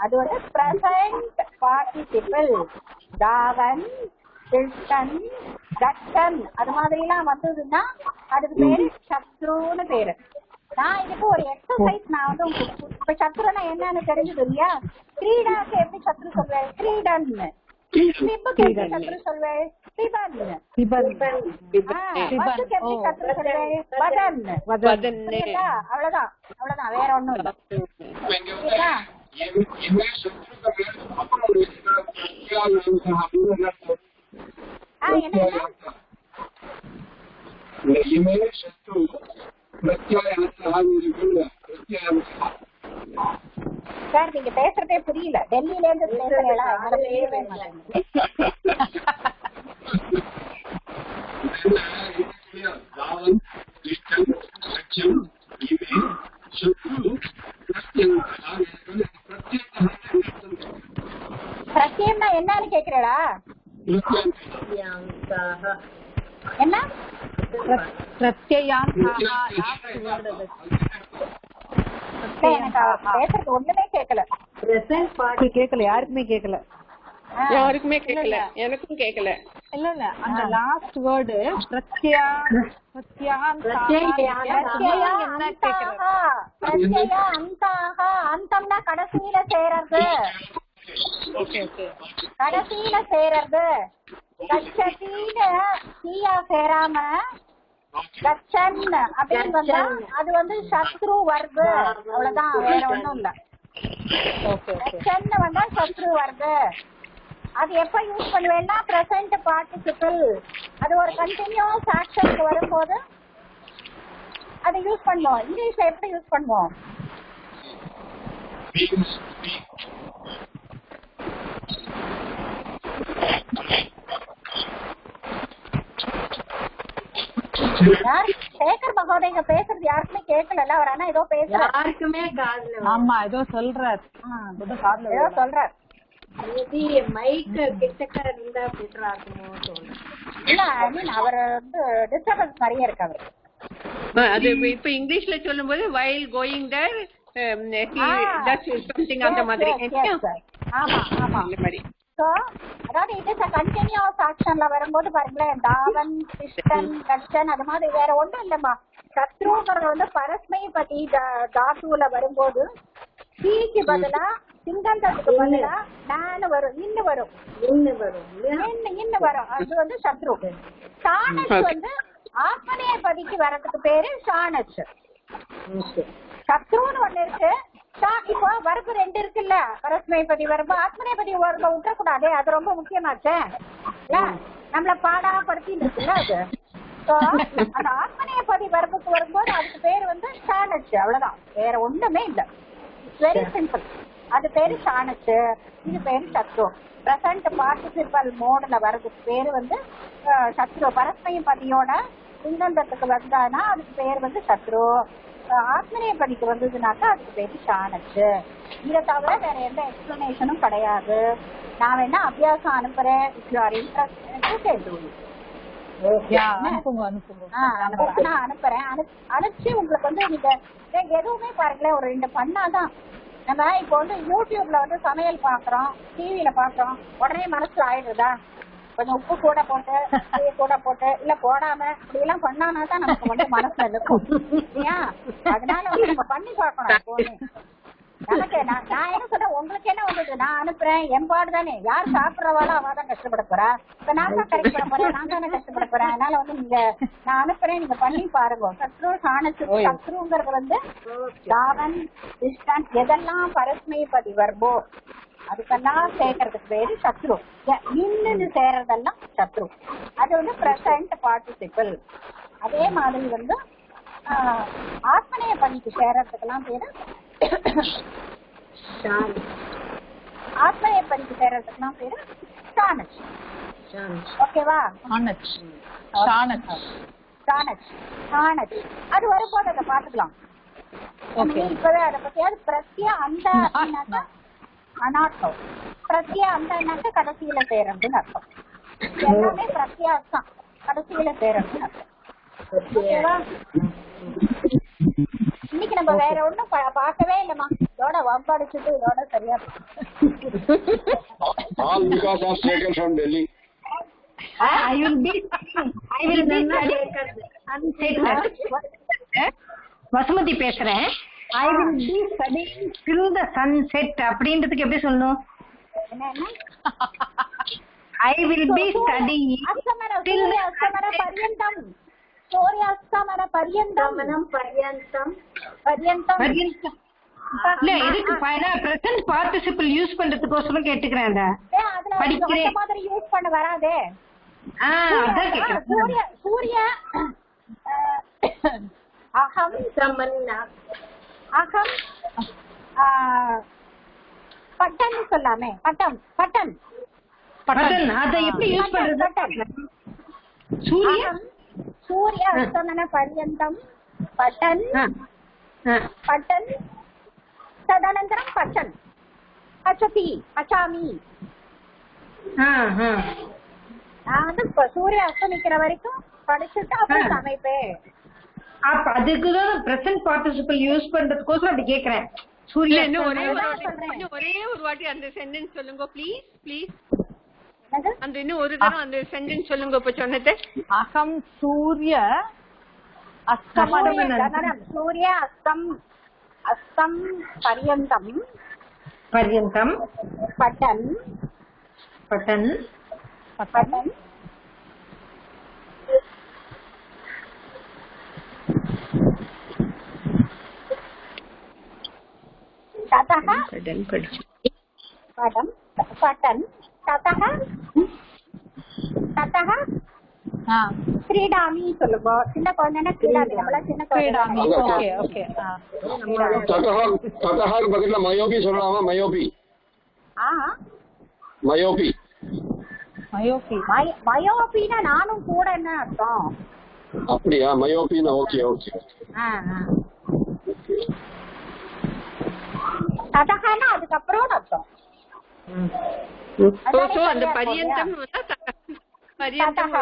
Speaker 1: அது வந்து பிரசன்ட் பார்ட்டிசிபிள். தாவன், திஷ்டன், கட்டன் அது மாதிரி எல்லாம் வந்ததுன்னா அதுக்கு பேரு சத்ருன்னு பேரு. நான் இதுக்கு ஒரு எக்ஸசைஸ் நான் வந்து உங்களுக்கு இப்ப சத்ருன்னா என்னன்னு தெரிஞ்சது இல்லையா. கிரீடாக்கு எப்படி சத்ரு சொல்வேன், கிரீடன். ஸ்லிப்புக்கு எப்படி சத்ரு சொல்வேன், ஸ்லிபன். பஸ்ஸுக்கு எப்படி சத்ரு சொல்வேன், வதன். அவ்வளவுதான், வேற ஒண்ணும் இல்லை. சார் நீங்க பேசுறதே புரியல. டெல்லியில இருந்து பேசுறீங்களா? புரியவே மாட்டேங்குது. பிரத்யம்னா என்னன்னு கேக்குறா? என்ன பேசுறது ஒண்ணுமே கேட்கல. யாருக்குமே கேட்கல.
Speaker 2: எனக்கும் கேட்கல.
Speaker 4: இல்ல அந்த லாஸ்ட் வேர்டு
Speaker 1: அந்தம்னா கடைசியில சேரறது. கடைசியில சேரறது. கச்சதின்னு தீயா சேராம கச்சன் அப்படின்னு வந்தா அது வந்து சத்ரு வர்கு, அவ்வளவுதான், வேற ஒண்ணும் இல்ல. கச்சன் வந்தா சத்ரு வர்கு. அது எப்ப யூஸ் பண்ணுவேன்னா பிரசன்ட் பார்ட்டிசிபிள், அது ஒரு கண்டினியூஸ் ஆக்ஷனுக்கு வரும்போது அதை யூஸ் பண்ணுவோம். இங்கிலீஷ்ல எப்படி யூஸ் பண்ணுவோம்? சேகர் மகோதய பேசுறது யாருக்குமே கேட்கல, அவர் ஆனா ஏதோ பேசுறாரு,
Speaker 7: யாருக்குமே காதுல
Speaker 4: ஆமா ஏதோ சொல்றாரு,
Speaker 1: ஏதோ சொல்றாரு.
Speaker 7: மேபி மைக் கிட்டக்க இருந்தா பெட்டரா இருக்குமோ தோணுது.
Speaker 1: இல்ல ஐ மீன் அவர் வந்து டிஸ்டர்பன்ஸ் நிறைய இருக்கு அவருக்கு.
Speaker 2: அது இப்ப இங்கிலீஷ்ல சொல்லும்போது while going there he does something அந்த மாதிரி.
Speaker 1: ஆமா ஆமா அந்த மாதிரி. சோ அதாவது இட் இஸ் a continuous actionல வரும்போது பாருங்களேன், தாவன் கிருஷ்ணன் கச்சன் அது மாதிரி வேற ஒண்ணும் இல்லம்மா. சத்ருங்கிறது வந்து பரஸ்மைபதி தாத்துல வரும்போது சீக்கு பதிலா சிங்கந்தத்துக்கு பதிலா நானு வரும், இன்னு வரும், இன்னு வரும், அது வந்து சத்ரு. சாணச் வந்து ஆத்மநேபதிக்கு வர்றதுக்கு பேரு சாணச். சத்ருன்னு ஒண்ணு இருக்கு. இப்போ வரப்பு 2 இருக்குல்ல, பரஸ்மைபதி வரம்பு ஆத்மநேபதி வரம்ப விட்டுறக்கூடாது, அது ரொம்ப முக்கியமாச்சே இல்ல, நம்மள பாடாப்படுத்தி இருக்குல்ல அது. அந்த ஆத்மநேபதி வரம்புக்கு வரும்போது அதுக்கு பேரு வந்து சாணச், அவ்வளவுதான், வேற ஒண்ணுமே இல்ல. Very simple. அது பேரு சாணச்சு, இது பேரு சத்ரு. பிரசன்ட் பார்ட்டிசிபல் மோட்ல வர்றதுக்கு பேரு வந்து சத்ரு. பரஸ்மைபதியோட சிங்கந்தத்துக்கு வந்தானா அதுக்கு பேர் வந்து சத்ரு. ஆத்மநேபதிக்கு வந்ததுனாக்கா அதுக்கு பேரு சாணச்சு. இதை தவிர வேற எந்த எக்ஸ்பிளனேஷனும் கிடையாது. நான் வேணா அபியாசம் அனுப்புறேன், நான் அனுப்புறேன். அனுப்பிச்சு உங்களுக்கு வந்து நீங்க எதுவுமே பாருங்களேன், ஒரு 2 பண்ணாதான். நம்ம இப்போ வந்து யூடியூப்ல வந்து சமையல் பாக்குறோம், டிவியில பாக்குறோம், உடனே மனசுல ஆயிடுறதா, கொஞ்சம் உப்பு கூட போட்டு கூட போட்டு இல்ல போடாம இப்படி எல்லாம் பண்ணானா தான் நமக்கு வந்து மனசுல இருக்கும். அதனால வந்து நம்ம பண்ணி பாக்கணும். நமக்கு நான் என்ன சொல்றேன், உங்களுக்கு என்ன வந்தது, நான் அனுப்புறேன், எம்பாடு தானே, யார் சாப்பிடறவாளோ அவதான் கஷ்டப்பட போறா. இப்ப நான் தான் கரெக்ட் பண்ண போறேன், நான் தானே கஷ்டப்பட போறேன். அதனால வந்து நீங்க நான் அனுப்புறேன், நீங்க பண்ணி பாருங்க. சத்ரு சாணச்சு. சத்ருங்கிறது வந்து தாவன் கிருஷ்ணன் எதெல்லாம் பரஸ்மைபதி வர்போ அதுக்கெல்லாம் சேர்க்கறதுக்கு பேரு சத்ரு. இன்னுன்னு சேர்றதெல்லாம் சத்ரு. அது வந்து பிரசன்ட் பார்ட்டிசிபிள். அதே மாதிரி வந்து ஆத்மநேபதிக்கு சேர்றதுக்கெல்லாம் பேரு ஆத்மநேபதிக்கு சேர்றதுக்கெல்லாம் பேரு சாணச். ஓகேவா? அது வரும்போது அதை பாத்துக்கலாம். இப்பவே அதை பத்தியாவது பிரத்யா அந்த அனார்த்தம். பிரத்யா அந்த கடைசியில சேரணும்னு அர்த்தம். எல்லாமே பிரத்யாசம், கடைசியில சேரணும்னு அர்த்தம். ஓகேவா? இன்னைக்கு நம்ம வேற ஒண்ணும் பார்க்கவே இல்லம்மா. இதோட வம்படிச்சுட்டு இதோட சரியா
Speaker 5: வசுமதி பேசுறேன். I will be studying till the sunset அப்படின்றதுக்கு எப்படி சொல்லணும்? I will be studying till the
Speaker 1: பர்யந்தம். சூர்யாஸ்தமன பர்யந்தம்.
Speaker 5: இல்ல இதுக்கு பிரசன்ட் பார்ட்டிசிபிள் யூஸ் பண்றதுக்கோசரம் கேட்டுக்கிறேன்.
Speaker 1: படிக்கிற மாதிரி யூஸ் பண்ண வராதே.
Speaker 5: அதான் கேக்குறேன்.
Speaker 1: சூர்ய அகம் சமன்னா அகம் பட்டன் சொல்லாமே. பட்டன்
Speaker 5: அதை எப்படி யூஸ் பண்றது?
Speaker 1: சூரிய அஸ்தமன பர்யந்தம் பட்டன் ததனந்தரம் பட்டன் பச்சதி பச்சாமி. நான் வந்து சூரிய அஸ்தமிக்கிற வரைக்கும் படிச்சுட்டு அப்புறம் சமைப்பேன்.
Speaker 5: அதுக்குதான் பிரசன்ட் பார்ட்டிசிபிள் யூஸ் பண்றதுக்கோசரம் அப்படி கேக்குறேன். சூரிய
Speaker 2: ஒரே ஒரு வாட்டி அந்த சென்டென்ஸ் சொல்லுங்க ப்ளீஸ். அந்த இன்னும் ஒரு தரம் அந்த சென்டென்ஸ் சொல்லுங்க. இப்ப சொன்னது
Speaker 4: அகம் சூரிய அஸ்தமனம்.
Speaker 1: சூரிய அஸ்தம் பர்யந்தம்
Speaker 5: பட்டன்
Speaker 2: படன் படிச்சு
Speaker 1: படம் பட்டன் ததஹ ததஹ கிரீடாமி சொல்லுங்க. சின்ன குழந்தைன்னா கிரீடாமி, நம்மள சின்ன
Speaker 4: கிரீடாமி.
Speaker 1: குழந்தை.
Speaker 4: Okay okay.
Speaker 3: ததஹாக்கு பதிலா மயோபி சொல்லலாமா? மயோபி மயோபி
Speaker 4: மயோபி.
Speaker 1: மயோபின்னா நானும் கூட என்ன அர்த்தம்?
Speaker 3: அப்படியா? மயோபின்னா ஓகே ஓகே.
Speaker 1: ததஹனா அதுக்கப்புறம் அர்த்தம்.
Speaker 2: அந்த பரியந்தம் பரியந்தம்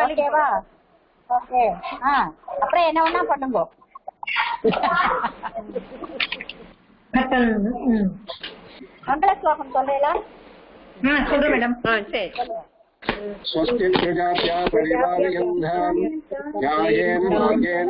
Speaker 1: ஓகேவா? ஓகே. அப்புறம் என்ன வேணா பண்ணுங்க. மங்கள ஸ்லோகம் சொல்றீங்களா?
Speaker 5: சொல்றேன் மேடம்.
Speaker 2: சரி.
Speaker 3: स्वस्ति प्रजाभ्या परिपालयन्ताम् न्यायेन मार्गेण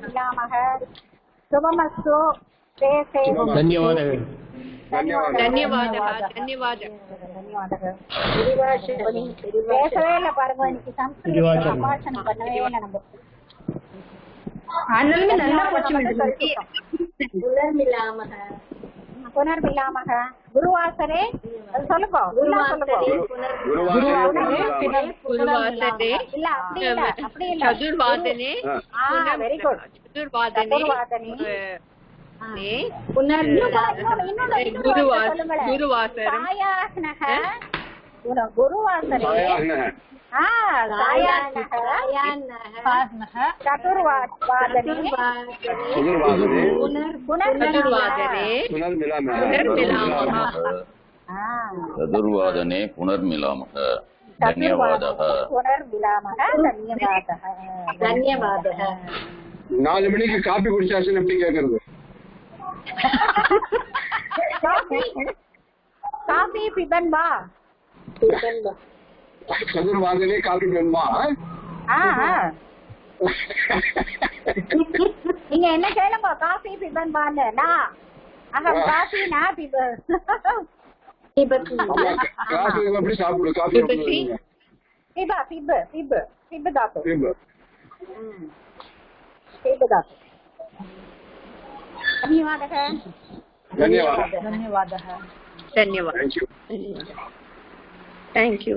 Speaker 1: मिलामः शुभमस्तु.
Speaker 6: धन्यवादः.
Speaker 1: பேசவே இல்லை பாருங்க, இன்னைக்கு சம்ஸ்கிருத சம்பாஷணம் பண்ணவே இல்லை நம்ம.
Speaker 5: ஆனாலுமே நல்லா போச்சு மேடம்.
Speaker 1: புனர்மிலாமக குருவாசரே சொல்லுங்க. இல்ல அப்படி இல்ல அப்படி இல்ல.
Speaker 2: சதுர்வாதனே.
Speaker 1: Very good.
Speaker 2: சதுர்வாதனே
Speaker 8: சதுர்வாதனே புனர்மிலாமக. धन्यवादः.
Speaker 1: புனர்மிலாமக. தன்யவாதः.
Speaker 3: 4 மணிக்கு காபி குடிச்சாச்சுன்னு எப்படி கேக்குறது?
Speaker 1: காபி பிபன் வா.
Speaker 3: சதுர்வாதனே காபி வேணுமா?
Speaker 1: நீங்க என்ன கேளுங்க. காபி பிபன் வான்னு. அகம் காபி நா பிபன்.
Speaker 3: காபி எப்படி சாப்பிடு? காபி
Speaker 1: பிபா பிப பிப பிப தாத்து. धन्यवादः.
Speaker 4: धन्यवादः.
Speaker 2: धन्यवाद. Thank you.